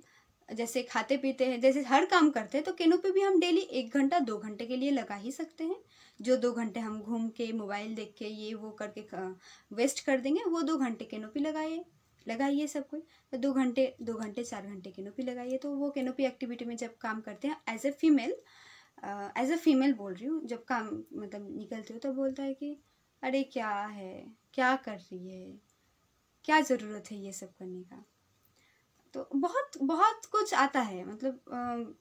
Speaker 1: जैसे खाते पीते हैं, जैसे हर काम करते हैं, तो कैनोपी भी हम डेली 1 घंटा 2 घंटे के लिए लगा ही सकते हैं। जो 2 घंटे हम घूम के मोबाइल देख के ये वो करके वेस्ट कर देंगे, वो 2 घंटे कैनोपी लगाइए सब कोई। तो 2 घंटे 4 घंटे कैनोपी लगाइए। तो वो कैनोपी एक्टिविटी में जब काम करते हैं, एज ए फीमेल बोल रही हूँ, जब काम मतलब निकलती हो, तो बोलता है कि अरे क्या है, क्या कर रही है, क्या ज़रूरत है ये सब करने का। तो बहुत बहुत कुछ आता है, मतलब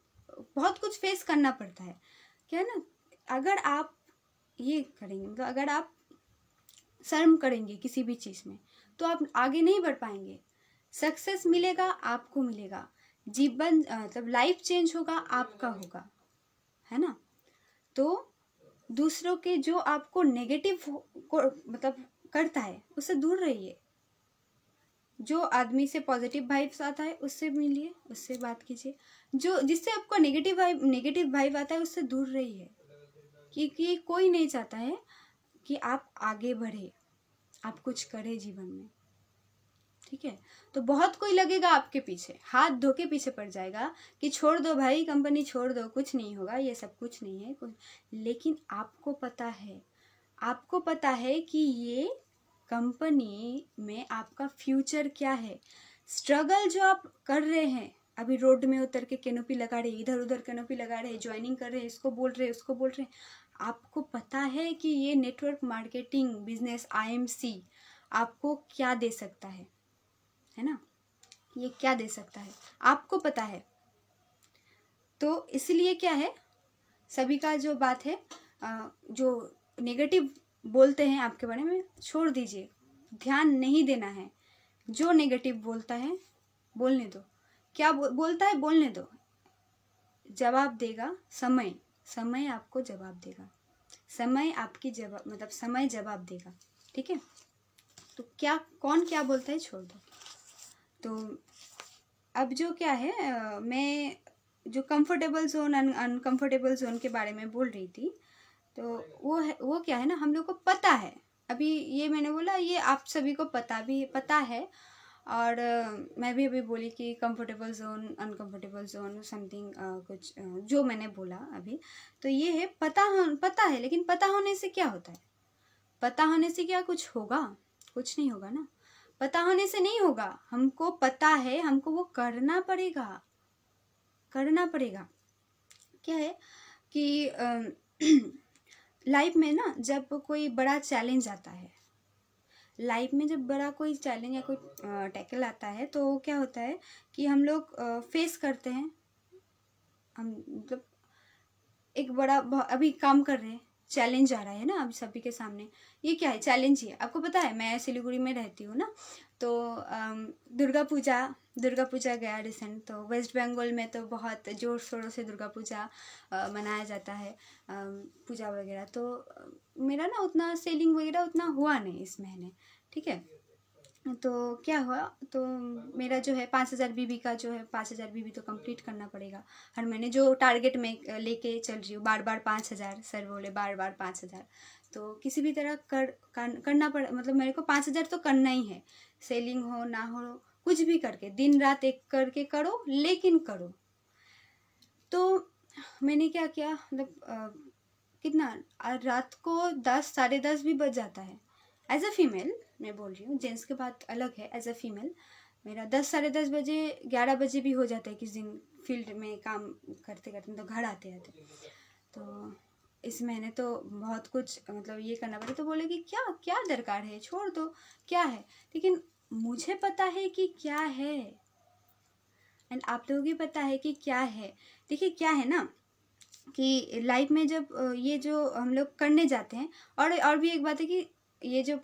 Speaker 1: बहुत कुछ फेस करना पड़ता है, क्या है ना। अगर आप ये करेंगे, मतलब अगर आप शर्म करेंगे किसी भी चीज़ में, तो आप आगे नहीं बढ़ पाएंगे। सक्सेस मिलेगा आपको मिलेगा, जीवन मतलब लाइफ चेंज होगा आपका होगा, है ना। तो दूसरों के जो आपको नेगेटिव को मतलब करता है उससे दूर रहिए। जो आदमी से पॉजिटिव वाइब्स आता है उससे मिलिए, उससे बात कीजिए। जो जिससे आपको नेगेटिव वाइब आता है उससे दूर रहिए, क्योंकि कोई नहीं चाहता है कि आप आगे बढ़े, आप कुछ करें जीवन में, ठीक है। तो बहुत कोई लगेगा आपके पीछे, हाथ धो के पीछे पड़ जाएगा कि छोड़ दो भाई, कंपनी छोड़ दो, कुछ नहीं होगा, ये सब कुछ नहीं है कुछ। लेकिन आपको पता है कि ये कंपनी में आपका फ्यूचर क्या है। स्ट्रगल जो आप कर रहे हैं, अभी रोड में उतर के कैनोपी लगा रहे, इधर उधर कैनोपी लगा रहे, ज्वाइनिंग कर रहे हैं, इसको बोल रहे उसको बोल रहे, आपको पता है कि ये नेटवर्क मार्केटिंग बिजनेस IMC आपको क्या दे सकता है ना, ये क्या दे सकता है आपको पता है। तो इसलिए क्या है, सभी का जो बात है, जो नेगेटिव बोलते हैं आपके बारे में छोड़ दीजिए, ध्यान नहीं देना है। जो नेगेटिव बोलता है बोलने दो, क्या बोलता है बोलने दो, जवाब देगा समय, समय आपको जवाब देगा, समय आपकी जवाब मतलब समय जवाब देगा, ठीक है। तो क्या कौन क्या बोलता है छोड़ दो। तो अब जो क्या है, मैं जो कंफर्टेबल जोन अनकंफर्टेबल जोन के बारे में बोल रही थी, तो वो क्या है ना, हम लोग को पता है। अभी ये मैंने बोला, ये आप सभी को पता है। और मैं भी अभी बोली कि comfortable zone uncomfortable zone something कुछ जो मैंने बोला अभी, तो ये है पता है। लेकिन पता होने से क्या होता है, पता होने से क्या कुछ होगा, कुछ नहीं होगा ना। पता होने से नहीं होगा, हमको पता है, हमको वो करना पड़ेगा। क्या है कि लाइफ में ना, जब कोई बड़ा चैलेंज आता है, लाइफ में जब बड़ा कोई चैलेंज या कोई टैकल आता है, तो क्या होता है कि हम लोग फेस करते हैं। हम मतलब एक बड़ा अभी काम कर रहे हैं, चैलेंज आ रहा है ना अभी सभी के सामने। ये क्या है, चैलेंज ही है। आपको पता है मैं सिलीगुड़ी में रहती हूँ ना, तो दुर्गा पूजा गया रिसेंट, तो वेस्ट बंगाल में तो बहुत जोर शोरों से दुर्गा पूजा मनाया जाता है, पूजा वगैरह। तो मेरा ना उतना सेलिंग वगैरह उतना हुआ नहीं इस महीने, ठीक है। तो क्या हुआ, तो मेरा जो है 5,000 बीबी का जो है 5,000 बीबी तो कंप्लीट करना पड़ेगा हर महीने, जो टारगेट में लेके चल रही हूँ। बार 5,000 सर बोले, बार 5,000, तो किसी भी तरह करना पड़, मतलब मेरे को 5,000 तो करना ही है। सेलिंग हो ना हो, कुछ भी करके दिन रात एक करके करो, लेकिन करो। तो मैंने क्या किया, मतलब कितना रात को 10 साढ़े 10 भी बज जाता है। एज अ फीमेल मैं बोल रही हूँ, जेंट्स की बात अलग है। एज अ फीमेल मेरा 10 साढ़े 10 बजे 11 बजे भी हो जाता है किस दिन, फील्ड में काम करते करते, तो घर आते आते। तो इस महीने तो बहुत कुछ मतलब ये करना पड़ा। तो बोले कि क्या क्या दरकार है, छोड़ दो, क्या है। लेकिन मुझे पता है कि क्या है, एंड आप लोगों को पता है कि क्या है। देखिए क्या है ना, कि लाइफ में जब ये जो हम लोग करने जाते हैं, और भी एक बात है कि ये जो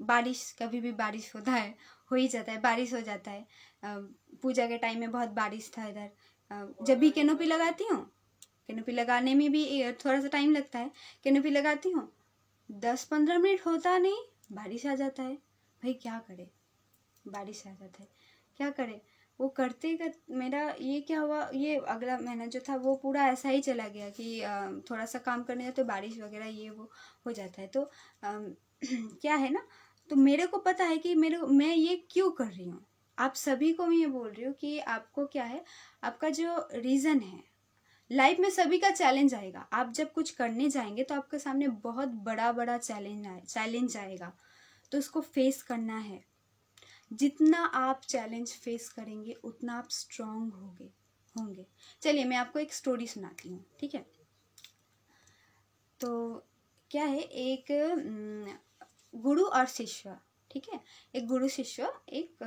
Speaker 1: बारिश, कभी भी बारिश होता है, हो ही जाता है, बारिश हो जाता है। पूजा के टाइम में बहुत बारिश था इधर। जब भी कैनोपी लगाती हूँ, कैनोपी लगाने में भी थोड़ा सा टाइम लगता है। कैनोपी लगाती हूँ, 10-15 मिनट होता नहीं, बारिश आ जाता है। भाई क्या करे, बारिश आ जाता है, क्या करे। वो करते कर मेरा ये क्या हुआ, ये अगला महीना जो था वो पूरा ऐसा ही चला गया कि थोड़ा सा काम करने जाए तो बारिश वगैरह ये वो हो जाता है। तो क्या है ना, तो मेरे को पता है कि मैं ये क्यों कर रही हूँ। आप सभी को मैं ये बोल रही हूँ कि आपको क्या है, आपका जो रीज़न है, लाइफ में सभी का चैलेंज आएगा। आप जब कुछ करने जाएंगे तो आपके सामने बहुत बड़ा चैलेंज आएगा, तो उसको फेस करना है। जितना आप चैलेंज फेस करेंगे उतना आप स्ट्रांग होंगे। चलिए मैं आपको एक स्टोरी सुनाती हूँ, ठीक है। तो क्या है, एक गुरु और शिष्य, ठीक है। एक गुरु शिष्य एक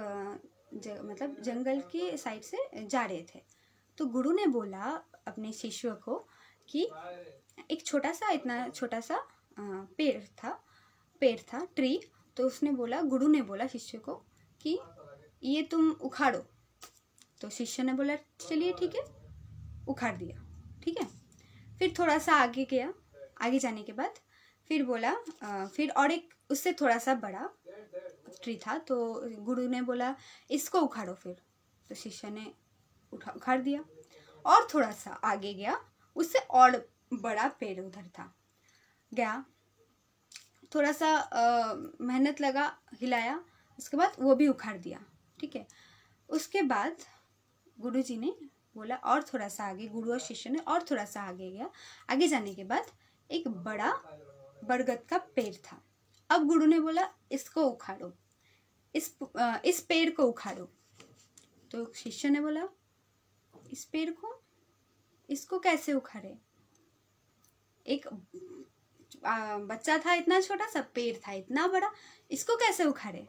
Speaker 1: मतलब जंगल के साइड से जा रहे थे। तो गुरु ने बोला अपने शिष्य को कि एक छोटा सा, इतना छोटा सा पेड़ था ट्री। तो उसने बोला, गुरु ने बोला शिष्य को कि ये तुम उखाड़ो। तो शिष्य ने बोला चलिए ठीक है, उखाड़ दिया। ठीक है, फिर थोड़ा सा आगे गया। आगे जाने के बाद फिर बोला फिर और एक उससे थोड़ा सा बड़ा ट्री था। तो गुरु ने बोला इसको उखाड़ो फिर। तो शिष्य ने उखाड़ दिया। और थोड़ा सा आगे गया, उससे और बड़ा पेड़ उधर था। गया, थोड़ा सा मेहनत लगा, हिलाया, उसके बाद वो भी उखाड़ दिया। ठीक है, उसके बाद गुरुजी ने बोला और थोड़ा सा आगे, गुरु और शिष्य ने और थोड़ा सा आगे गया। आगे जाने के बाद एक बड़ा बरगद का पेड़ था। अब गुरु ने बोला इसको उखाड़ो, इस पेड़ को उखाड़ो। तो शिष्य ने बोला इस पेड़ को, इसको कैसे उखाड़े? एक बच्चा था, इतना छोटा सा पेड़ था, इतना बड़ा, इसको कैसे उखाड़े?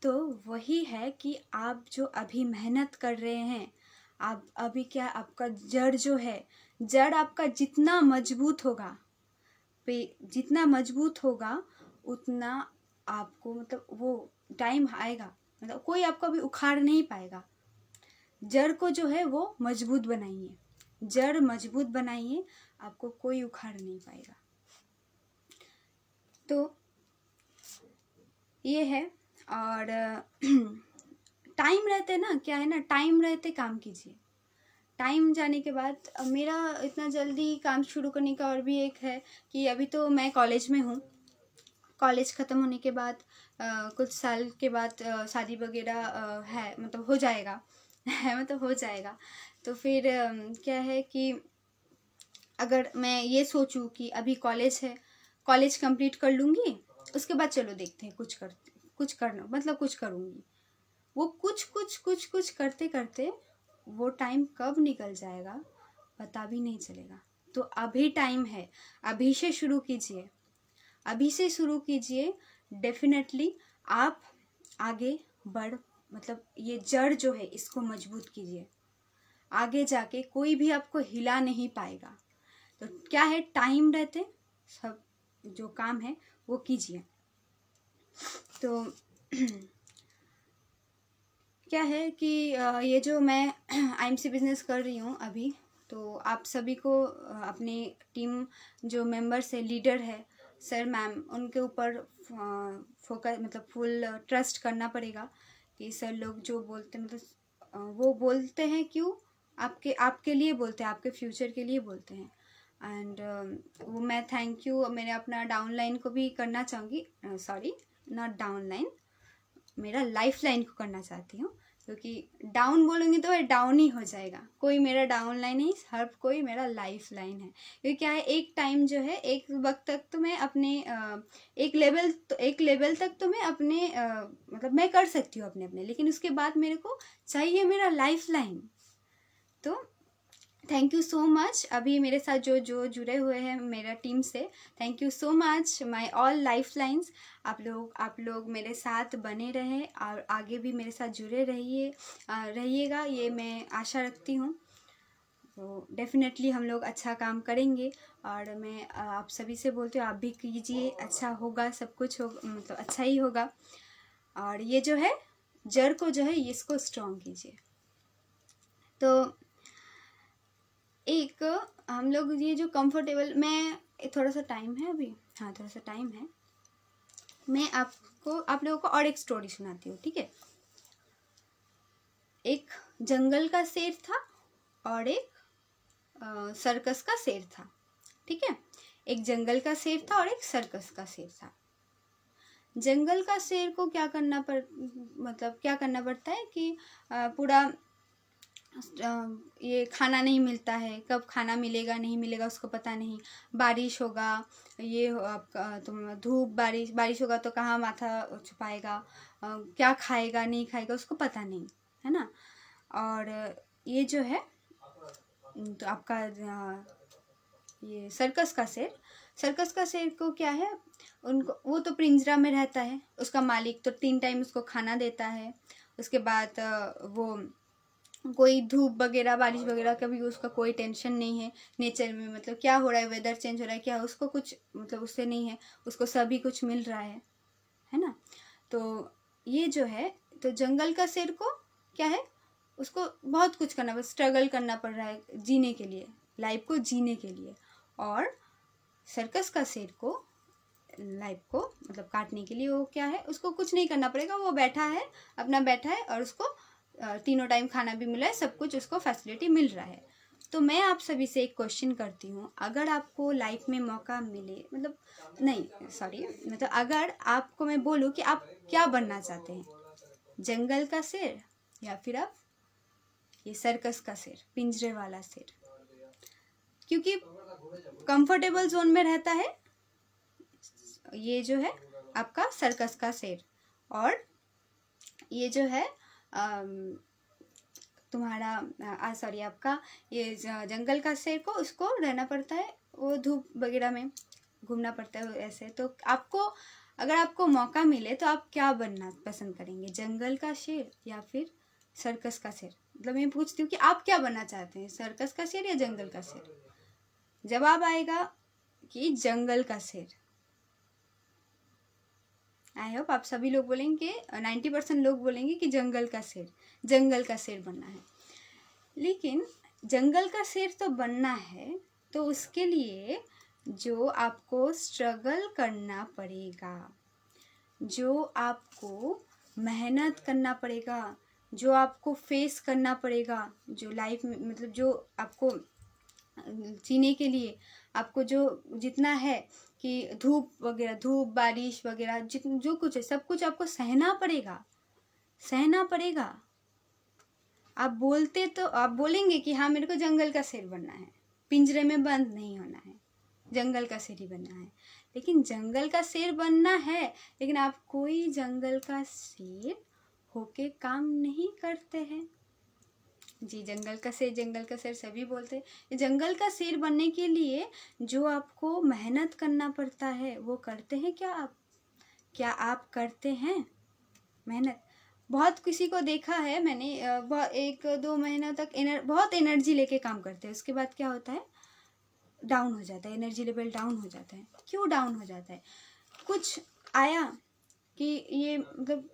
Speaker 1: तो वही है कि आप जो अभी मेहनत कर रहे हैं, आप अभी क्या, आपका जड़ जो है, जड़ आपका जितना मजबूत होगा, जितना मजबूत होगा उतना आपको, मतलब वो टाइम आएगा, मतलब कोई आपको अभी उखाड़ नहीं पाएगा। जड़ को जो है वो मजबूत बनाइए, जड़ मजबूत बनाइए, आपको कोई उखाड़ नहीं पाएगा। तो ये है। और टाइम रहते ना, क्या है ना, टाइम रहते काम कीजिए। टाइम जाने के बाद मेरा इतना जल्दी काम शुरू करने का और भी एक है कि अभी तो मैं कॉलेज में हूँ। कॉलेज ख़त्म होने के बाद कुछ साल के बाद शादी वगैरह है, मतलब हो जाएगा है, मतलब हो जाएगा। तो फिर क्या है कि अगर मैं ये सोचूं कि अभी कॉलेज है, कॉलेज कंप्लीट कर लूँगी, उसके बाद चलो देखते हैं कुछ करना, मतलब कुछ करूँगी। वो कुछ करते करते वो टाइम कब निकल जाएगा पता भी नहीं चलेगा। तो अभी टाइम है, अभी से शुरू कीजिए, अभी से शुरू कीजिए। डेफिनेटली आप आगे बढ़, मतलब ये जड़ जो है इसको मजबूत कीजिए, आगे जाके कोई भी आपको हिला नहीं पाएगा। तो क्या है, टाइम रहते सब जो काम है वो कीजिए। तो क्या है कि ये जो मैं आईएमसी बिजनेस कर रही हूँ अभी, तो आप सभी को अपने टीम जो मेंबर्स है, लीडर है, सर मैम, उनके ऊपर फोकस, मतलब फुल ट्रस्ट करना पड़ेगा कि सर लोग जो बोलते, मतलब वो बोलते हैं क्यों, आपके लिए बोलते हैं, आपके फ्यूचर के लिए बोलते हैं। एंड वो मैं थैंक यू मैंने अपना डाउनलाइन को भी करना चाहूँगी, सॉरी नॉट डाउनलाइन, मेरा लाइफ लाइन को करना चाहती हूँ, क्योंकि डाउन बोलूँगी तो वह डाउन ही हो जाएगा। कोई मेरा डाउन लाइन नहीं, हर कोई मेरा लाइफ लाइन है। क्योंकि क्या है, एक टाइम जो है, एक वक्त तक तो मैं अपने एक लेवल तक तो मैं अपने मतलब मैं कर सकती हूँ अपने, लेकिन उसके बाद मेरे को चाहिए मेरा लाइफ लाइन। तो थैंक यू सो मच अभी मेरे साथ जो जुड़े हुए हैं मेरा टीम से, thank you so much my all life lines. आप लोग मेरे साथ बने रहें और आगे भी मेरे साथ जुड़े रहिएगा, ये मैं आशा रखती हूँ। तो डेफिनेटली हम लोग अच्छा काम करेंगे। और मैं आप सभी से बोलती हूँ, आप भी कीजिए, अच्छा होगा, सब कुछ होगा, मतलब अच्छा ही होगा। और ये जो है जड़ को जो है इसको स्ट्रॉन्ग कीजिए। तो एक हम लोग ये जो कंफर्टेबल, मैं थोड़ा सा टाइम है अभी, हाँ थोड़ा सा टाइम है, मैं आप लोगों को और एक स्टोरी सुनाती हूँ, ठीक है। एक जंगल का शेर था और एक सर्कस का शेर था, ठीक है। एक जंगल का शेर था और एक सर्कस का शेर था। जंगल का शेर को क्या करना पड़ता है कि पूरा ये खाना नहीं मिलता है, कब खाना मिलेगा नहीं मिलेगा उसको पता नहीं, बारिश होगा, ये आपका तुम धूप, बारिश होगा तो कहाँ माथा छुपाएगा, क्या खाएगा नहीं खाएगा उसको पता नहीं, है ना। और ये जो है तो आपका ये सर्कस का शेर को क्या है, उनको, वो तो पिंजरा में रहता है, उसका मालिक तो 3 टाइम उसको खाना देता है, उसके बाद वो कोई धूप वगैरह बारिश वगैरह का भी उसका कोई टेंशन नहीं है नेचर में, मतलब क्या हो रहा है, वेदर चेंज हो रहा है क्या, उसको कुछ मतलब उससे नहीं है, उसको सभी कुछ मिल रहा है ना। तो ये जो है, तो जंगल का शेर को क्या है, उसको बहुत कुछ करना, बस स्ट्रगल करना पड़ रहा है जीने के लिए, लाइफ को जीने के लिए। और सर्कस का शेर को लाइफ को मतलब काटने के लिए वो क्या है, उसको कुछ नहीं करना पड़ेगा, वो बैठा है, अपना बैठा है, और उसको तीनों टाइम खाना भी मिला है, सब कुछ उसको फैसिलिटी मिल रहा है। तो मैं आप सभी से एक क्वेश्चन करती हूँ, अगर आपको लाइफ में मौका मिले, मतलब नहीं सॉरी, मतलब अगर आपको मैं बोलूँ कि आप क्या बनना चाहते हैं, जंगल का शेर या फिर आप ये सर्कस का शेर, पिंजरे वाला शेर, क्योंकि कंफर्टेबल जोन में रहता है ये जो है आपका सर्कस का शेर, और ये जो है तुम्हारा सॉरी आपका ये जंगल का शेर को उसको रहना पड़ता है, वो धूप वगैरह में घूमना पड़ता है ऐसे। तो आपको अगर आपको मौका मिले तो आप क्या बनना पसंद करेंगे, जंगल का शेर या फिर सर्कस का शेर? मतलब मैं पूछती हूँ कि आप क्या बनना चाहते हैं, सर्कस का शेर या जंगल का शेर? जवाब आएगा कि जंगल का शेर। आई होप आप सभी लोग बोलेंगे, 90% लोग बोलेंगे कि जंगल का शेर बनना है। लेकिन जंगल का शेर तो बनना है, तो उसके लिए जो आपको स्ट्रगल करना पड़ेगा, जो आपको मेहनत करना पड़ेगा, जो आपको फेस करना पड़ेगा, जो लाइफ में मतलब जो आपको जीने के लिए आपको जो जितना है कि धूप वगैरह, धूप बारिश वगैरह जो कुछ है सब कुछ आपको सहना पड़ेगा। आप बोलेंगे कि हाँ मेरे को जंगल का शेर बनना है, पिंजरे में बंद नहीं होना है, जंगल का शेर ही बनना है। लेकिन जंगल का शेर बनना है, लेकिन आप कोई जंगल का शेर होके काम नहीं करते हैं जी। जंगल का शेर सभी बोलते हैं। जंगल का शेर बनने के लिए जो आपको मेहनत करना पड़ता है वो करते हैं क्या आप करते हैं मेहनत? बहुत किसी को देखा है मैंने, 1-2 महीना तक बहुत एनर्जी लेके काम करते हैं, उसके बाद क्या होता है, डाउन हो जाता है, एनर्जी लेवल डाउन हो जाता है। क्यों डाउन हो जाता है? कुछ आया कि ये मतलब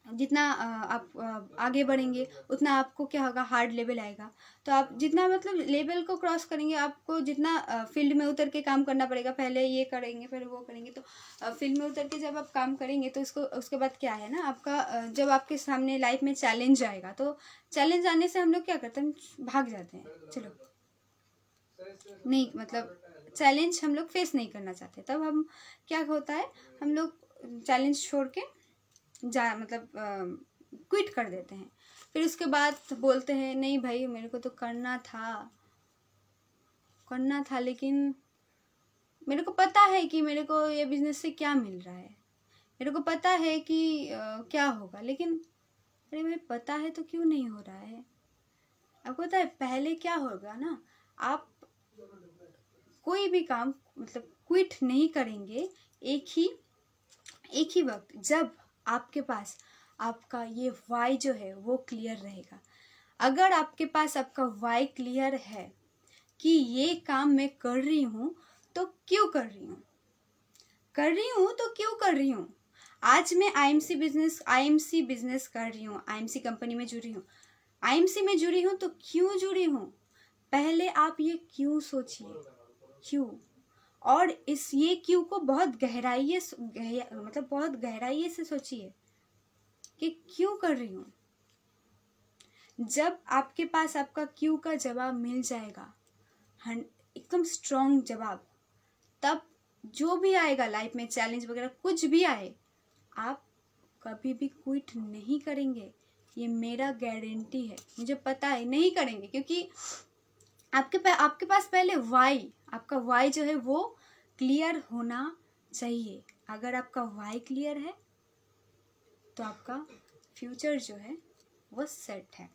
Speaker 1: जितना आप आगे बढ़ेंगे उतना आपको क्या होगा, हार्ड लेवल आएगा। तो आप जितना मतलब लेवल को क्रॉस करेंगे, आपको जितना फील्ड में उतर के काम करना पड़ेगा, पहले ये करेंगे फिर वो करेंगे। तो फील्ड में उतर के जब आप काम करेंगे तो उसके बाद क्या है ना, आपका जब आपके सामने लाइफ में चैलेंज आएगा, तो चैलेंज आने से हम लोग क्या करते हैं, भाग जाते हैं, चलो नहीं मतलब चैलेंज हम लोग फेस नहीं करना चाहते। तब हम क्या होता है, हम लोग चैलेंज छोड़ के मतलब क्विट कर देते हैं। फिर उसके बाद बोलते हैं नहीं भाई मेरे को तो करना था, लेकिन मेरे को पता है कि मेरे को ये बिजनेस से क्या मिल रहा है, मेरे को पता है कि क्या होगा, लेकिन अरे भाई पता है तो क्यों नहीं हो रहा है? आपको पता है पहले क्या होगा ना, आप कोई भी काम मतलब क्विट नहीं करेंगे एक ही वक्त, जब आपके पास आपका ये वाई जो है वो क्लियर रहेगा। अगर आपके पास आपका वाई क्लियर है कि ये काम मैं कर रही हूँ तो क्यों कर रही हूँ, तो क्यों कर रही हूँ। आज मैं आईएमसी बिजनेस कर रही हूँ, आईएमसी कंपनी में जुड़ी हूँ, आईएमसी में जुड़ी हूँ तो क्यों जुड़ी हूँ, पहले आप ये क्यों सोचिए, क्यों। और ये क्यों को बहुत गहराई से सोचिए कि क्यों कर रही हूँ। जब आपके पास आपका क्यों का जवाब मिल जाएगा, एकदम स्ट्रॉन्ग जवाब, तब जो भी आएगा लाइफ में, चैलेंज वगैरह कुछ भी आए, आप कभी भी क्विट नहीं करेंगे। ये मेरा गारंटी है, मुझे पता है नहीं करेंगे, क्योंकि आपके पास पहले आपका वाई जो है वो क्लियर होना चाहिए। अगर आपका वाई क्लियर है तो आपका फ्यूचर जो है वो सेट है।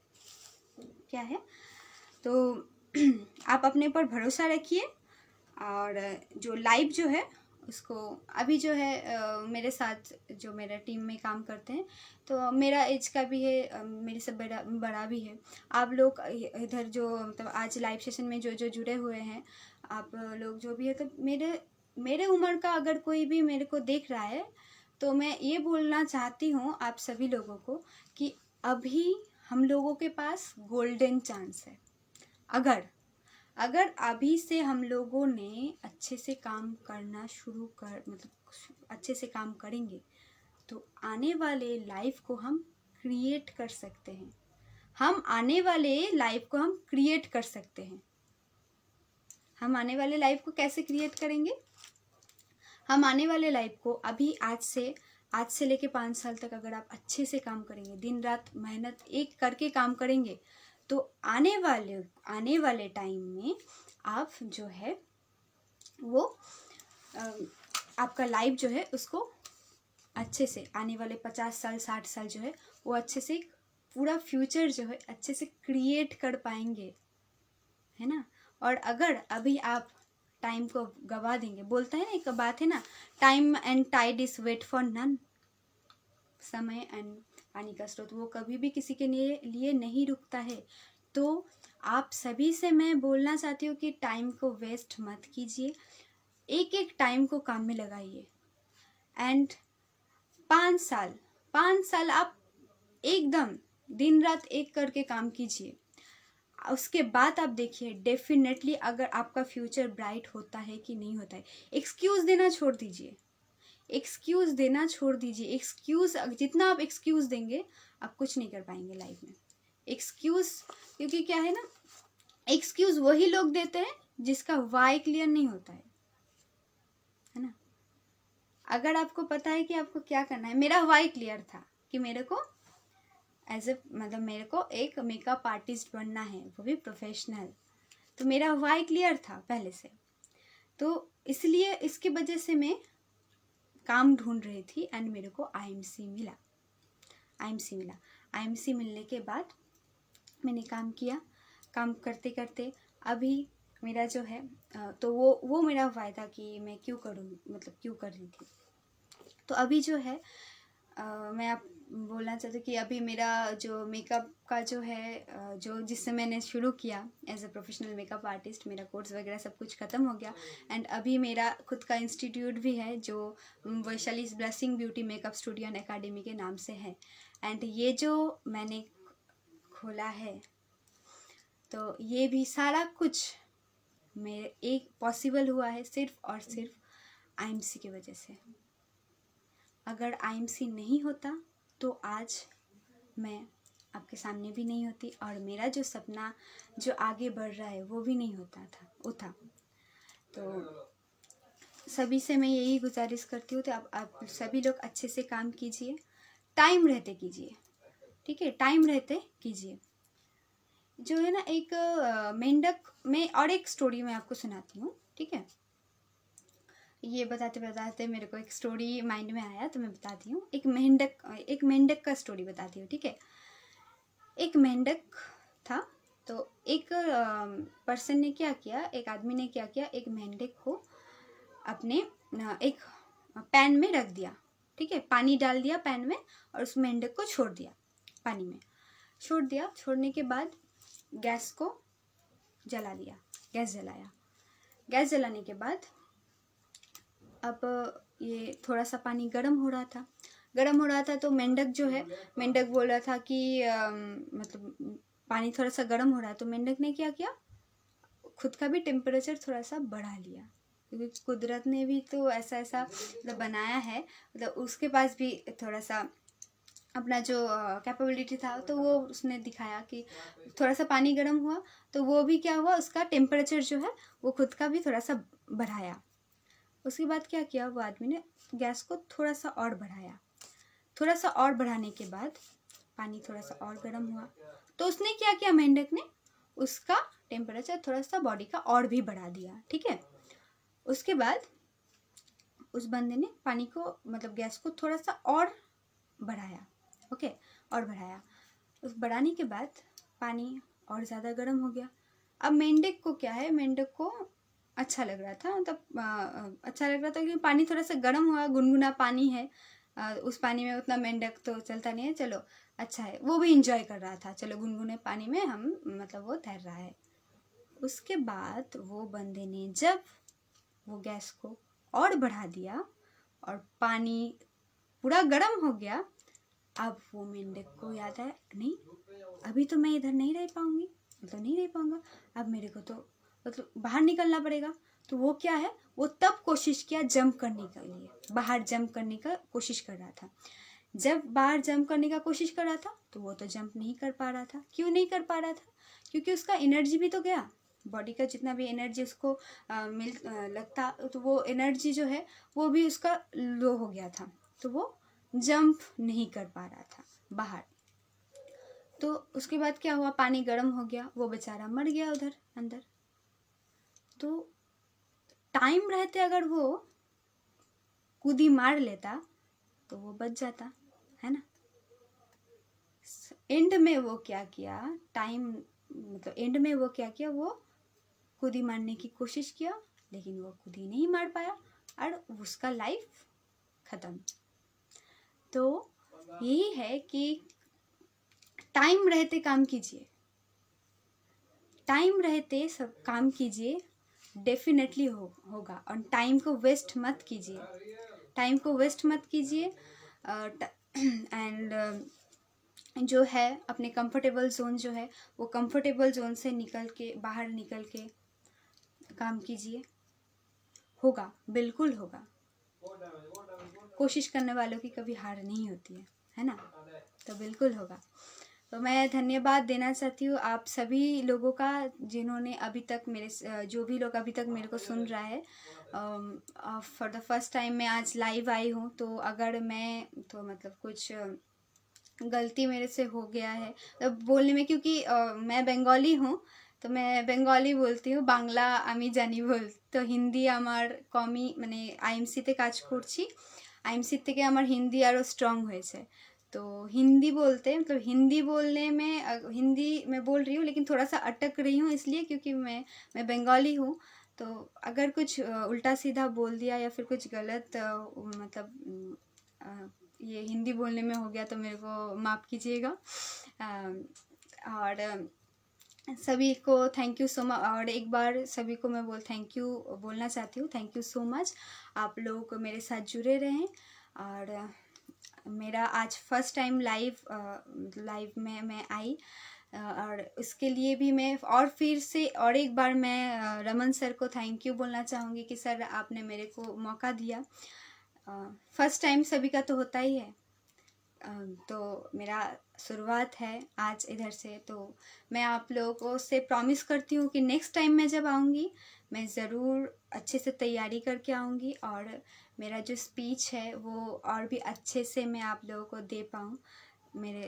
Speaker 1: क्या है तो आप अपने पर भरोसा रखिए, और जो लाइफ जो है उसको अभी जो है मेरे साथ जो मेरा टीम में काम करते हैं, तो मेरा एज का भी है, मेरे से बड़ा बड़ा भी है। आप लोग इधर जो मतलब आज लाइव सेशन में जो जो जुड़े हुए हैं आप लोग जो भी है, तो मेरे उम्र का अगर कोई भी मेरे को देख रहा है तो मैं ये बोलना चाहती हूँ आप सभी लोगों को कि अभी हम लोगों के पास गोल्डन चांस है। अगर अभी से हम लोगों ने अच्छे से काम करना शुरू कर मतलब अच्छे से काम करेंगे तो आने वाले लाइफ को हम क्रिएट कर सकते हैं। हम आने वाले लाइफ को हम क्रिएट कर सकते हैं। हम आने वाले लाइफ को कैसे क्रिएट करेंगे? हम आने वाले लाइफ को अभी आज से लेके 5 साल तक अगर आप अच्छे से काम करेंगे, दिन रात मेहनत एक करके काम करेंगे, तो आने वाले टाइम में आप जो है वो आपका लाइफ जो है उसको अच्छे से आने वाले 50 साल 60 साल जो है वो अच्छे से पूरा फ्यूचर जो है अच्छे से क्रिएट कर पाएंगे, है ना। और अगर अभी आप टाइम को गवा देंगे, बोलता है ना एक बात है ना, time and tide is wait for none. समय एंड पानी का स्रोत वो कभी भी किसी के लिए नहीं रुकता है। तो आप सभी से मैं बोलना चाहती हूँ कि टाइम को वेस्ट मत कीजिए, एक एक टाइम को काम में लगाइए। एंड 5 साल आप एकदम दिन रात एक करके काम कीजिए। उसके बाद आप देखिए डेफिनेटली अगर आपका फ्यूचर ब्राइट होता है कि नहीं होता है। एक्सक्यूज़ देना छोड़ दीजिए, एक्सक्यूज़ जितना आप एक्सक्यूज़ देंगे आप कुछ नहीं कर पाएंगे लाइफ में। एक्सक्यूज़ क्योंकि क्या है ना, एक्सक्यूज़ वही लोग देते हैं जिसका वाई क्लियर नहीं होता है ना। अगर आपको पता है कि आपको क्या करना है, मेरा वाई क्लियर था कि मेरे को मेरे को एक मेकअप आर्टिस्ट बनना है, वो भी प्रोफेशनल। तो मेरा वाई क्लियर था पहले से, तो इसलिए इसकी वजह से मैं काम ढूंढ रही थी एंड मेरे को आईएमसी मिला। आईएमसी मिलने के बाद मैंने काम किया। काम करते करते अभी मेरा जो है तो वो मेरा वायदा कि मैं क्यों करूँ, मतलब क्यों कर रही थी। तो अभी जो है मैं आप बोलना चाहती हूँ कि अभी मेरा जो मेकअप का जो है जो जिससे मैंने शुरू किया as a professional makeup artist, मेरा कोर्स वगैरह सब कुछ ख़त्म हो गया। एंड अभी मेरा खुद का इंस्टीट्यूट भी है जो Vaishali's blessing beauty makeup studio and academy के नाम से है। एंड ये जो मैंने खोला है तो ये भी सारा कुछ मेरे एक पॉसिबल हुआ है सिर्फ और सिर्फ आईएमसी की वजह से। अगर आईएमसी नहीं होता तो आज मैं आपके सामने भी नहीं होती और मेरा जो सपना जो आगे बढ़ रहा है वो भी नहीं होता। तो सभी से मैं यही गुजारिश करती हूँ, तो आप सभी लोग अच्छे से काम कीजिए, टाइम रहते कीजिए, ठीक है, टाइम रहते कीजिए। जो है ना एक मेंढक में और एक स्टोरी मैं आपको सुनाती हूँ, ठीक है। ये बताते बताते मेरे को एक स्टोरी माइंड में आया तो मैं बताती हूँ। एक मेंढक का स्टोरी बताती हूँ, ठीक है। एक मेंढक था, तो एक पर्सन ने क्या किया, एक आदमी ने क्या किया, एक मेंढक को अपने एक पैन में रख दिया, ठीक है, पानी डाल दिया पैन में और उस मेंढक को छोड़ दिया, पानी में छोड़ दिया। छोड़ने के बाद गैस को जला दिया, गैस जलाया। गैस जलाने के बाद अब ये थोड़ा सा पानी गर्म हो रहा था तो मेंढक जो है, मेंढक बोल रहा था कि मतलब पानी थोड़ा सा गर्म हो रहा है, तो मेंढक ने क्या किया, खुद का भी टेम्परेचर थोड़ा सा बढ़ा लिया, क्योंकि कुदरत ने भी तो ऐसा मतलब बनाया है, मतलब उसके पास भी थोड़ा सा अपना जो कैपेबिलिटी था तो वो उसने दिखाया कि थोड़ा सा पानी गर्म हुआ तो वो भी क्या हुआ, उसका टेम्परेचर जो है वो खुद का भी थोड़ा सा बढ़ाया। उसके बाद क्या किया, वो आदमी ने गैस को थोड़ा सा और बढ़ाया। थोड़ा सा और बढ़ाने के बाद पानी थोड़ा सा और गर्म हुआ तो उसने क्या किया, मेंढक ने उसका टेम्परेचर थोड़ा सा बॉडी का और भी बढ़ा दिया, ठीक है। उसके बाद उस बंदे ने पानी को मतलब गैस को थोड़ा सा और बढ़ाया, ओके, और बढ़ाया। उस बढ़ाने के बाद पानी और ज़्यादा गर्म हो गया। अब मेंढक को क्या है, मेंढक को अच्छा लग रहा था, मतलब अच्छा लग रहा था क्योंकि पानी थोड़ा सा गर्म हुआ, गुनगुना पानी है। उस पानी में उतना मेंढक तो चलता नहीं है, चलो अच्छा है, वो भी इंजॉय कर रहा था। चलो गुनगुने पानी में हम मतलब वो तैर रहा है। उसके बाद वो बंदे ने जब वो गैस को और बढ़ा दिया और पानी पूरा गर्म हो गया, अब वो मेंढक को याद आया, नहीं अभी तो मैं इधर नहीं रह पाऊंगी, तो नहीं रह पाऊंगा, अब मेरे को तो मतलब बाहर निकलना पड़ेगा। तो वो क्या है, वो तब कोशिश किया जंप करने के लिए, बाहर जंप करने का कोशिश कर रहा था। जब बाहर जंप करने का कोशिश कर रहा था तो वो तो जंप नहीं कर पा रहा था। क्यों नहीं कर पा रहा था? क्योंकि उसका एनर्जी भी तो गया, बॉडी का जितना भी एनर्जी उसको लगता, तो वो एनर्जी जो है वो भी उसका लो हो गया था, तो वो जंप नहीं कर पा रहा था बाहर। तो उसके बाद क्या हुआ, पानी गर्म हो गया, वो बेचारा मर गया उधर अंदर। तो टाइम रहते अगर वो कूदी मार लेता तो वो बच जाता, है ना। एंड में वो क्या किया, टाइम मतलब एंड में वो क्या किया, वो कूदी मारने की कोशिश किया, लेकिन वो कूदी नहीं मार पाया और उसका लाइफ खत्म। तो यही है कि टाइम रहते काम कीजिए, टाइम रहते सब काम कीजिए, डेफिनेटली होगा। और टाइम को वेस्ट मत कीजिए, टाइम को वेस्ट मत कीजिए। एंड जो है अपने कंफर्टेबल जोन जो है, वो कंफर्टेबल जोन से निकल के बाहर निकल के काम कीजिए, होगा, बिल्कुल होगा। कोशिश करने वालों की कभी हार नहीं होती है ना, तो बिल्कुल होगा। तो मैं धन्यवाद देना चाहती हूँ आप सभी लोगों का, जिन्होंने अभी तक मेरे जो भी लोग अभी तक मेरे को सुन रहा है। फॉर द फर्स्ट टाइम मैं आज लाइव आई हूँ, तो अगर मैं तो मतलब कुछ गलती मेरे से हो गया है तो बोलने में, क्योंकि मैं बंगाली हूँ, तो मैं बंगाली बोलती हूँ, बांग्ला আমি জানি বল, তো হিন্দি আমার কমই, মানে আইএমসিতে কাজ করছি, আইএমসি থেকে আমার হিন্দি আরও স্ট্রং হয়েছে। तो हिंदी बोलते मतलब हिंदी बोलने में हिंदी मैं बोल रही हूँ, लेकिन थोड़ा सा अटक रही हूँ इसलिए क्योंकि मैं बंगाली हूँ। तो अगर कुछ उल्टा सीधा बोल दिया या फिर कुछ गलत मतलब ये हिंदी बोलने में हो गया तो मेरे को माफ़ कीजिएगा। और सभी को थैंक यू सो मच, और एक बार सभी को मैं थैंक यू बोलना चाहती हूँ, थैंक यू सो मच। आप लोग मेरे साथ जुड़े रहें। और मेरा आज फर्स्ट टाइम लाइव में मैं आई, और उसके लिए भी मैं और फिर से और एक बार मैं रमन सर को थैंक यू बोलना चाहूँगी कि सर आपने मेरे को मौका दिया। फर्स्ट टाइम सभी का तो होता ही है, तो मेरा शुरुआत है आज इधर से। तो मैं आप लोगों से प्रॉमिस करती हूँ कि नेक्स्ट टाइम मैं जब आऊँगी मैं ज़रूर अच्छे से तैयारी करके आऊँगी, और मेरा जो स्पीच है वो और भी अच्छे से मैं आप लोगों को दे पाऊँ मेरे।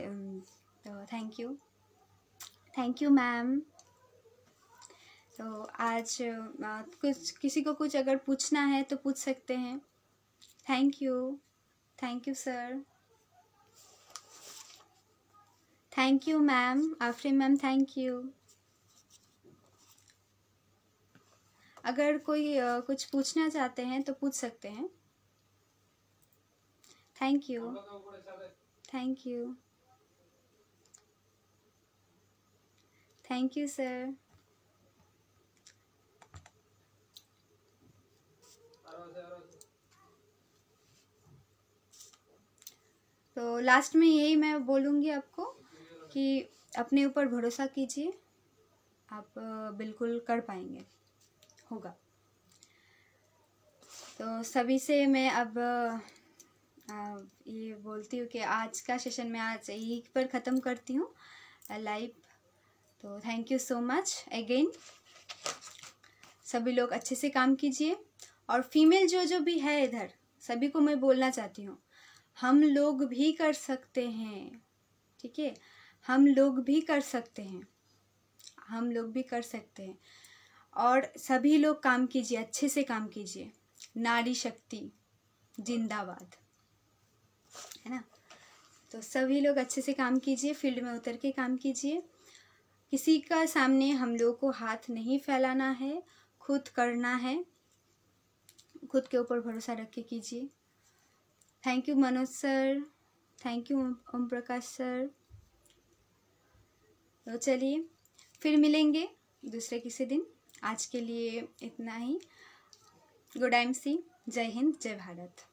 Speaker 1: तो थैंक यू मैम। तो आज कुछ किसी को कुछ अगर पूछना है तो पूछ सकते हैं। Thank you sir, thank you ma'am, Afreen ma'am thank you. अगर कोई कुछ पूछना चाहते हैं तो पूछ सकते हैं। Thank you sir. तो लास्ट में यही मैं बोलूँगी आपको कि अपने ऊपर भरोसा कीजिए, आप बिल्कुल कर पाएंगे, होगा। तो सभी से मैं अब ये बोलती हूँ कि आज का सेशन मैं आज यहीं पर ख़त्म करती हूँ लाइव। तो thank you so much again. सभी लोग अच्छे से काम कीजिए, और फीमेल जो भी है इधर सभी को मैं बोलना चाहती हूँ, हम लोग भी कर सकते हैं, ठीक है, हम लोग भी कर सकते हैं, हम लोग भी कर सकते हैं। और सभी लोग काम कीजिए, अच्छे से काम कीजिए। नारी शक्ति जिंदाबाद, है ना। तो सभी लोग अच्छे से काम कीजिए, फील्ड में उतर के काम कीजिए। किसी का सामने हम लोग को हाथ नहीं फैलाना है, खुद करना है, खुद के ऊपर भरोसा रख के कीजिए। Thank you Manoj sir, thank you Om Prakash sir. तो चलिए फिर मिलेंगे दूसरे किसी दिन। आज के लिए इतना ही। गुड एमसी, जय हिंद, जय भारत।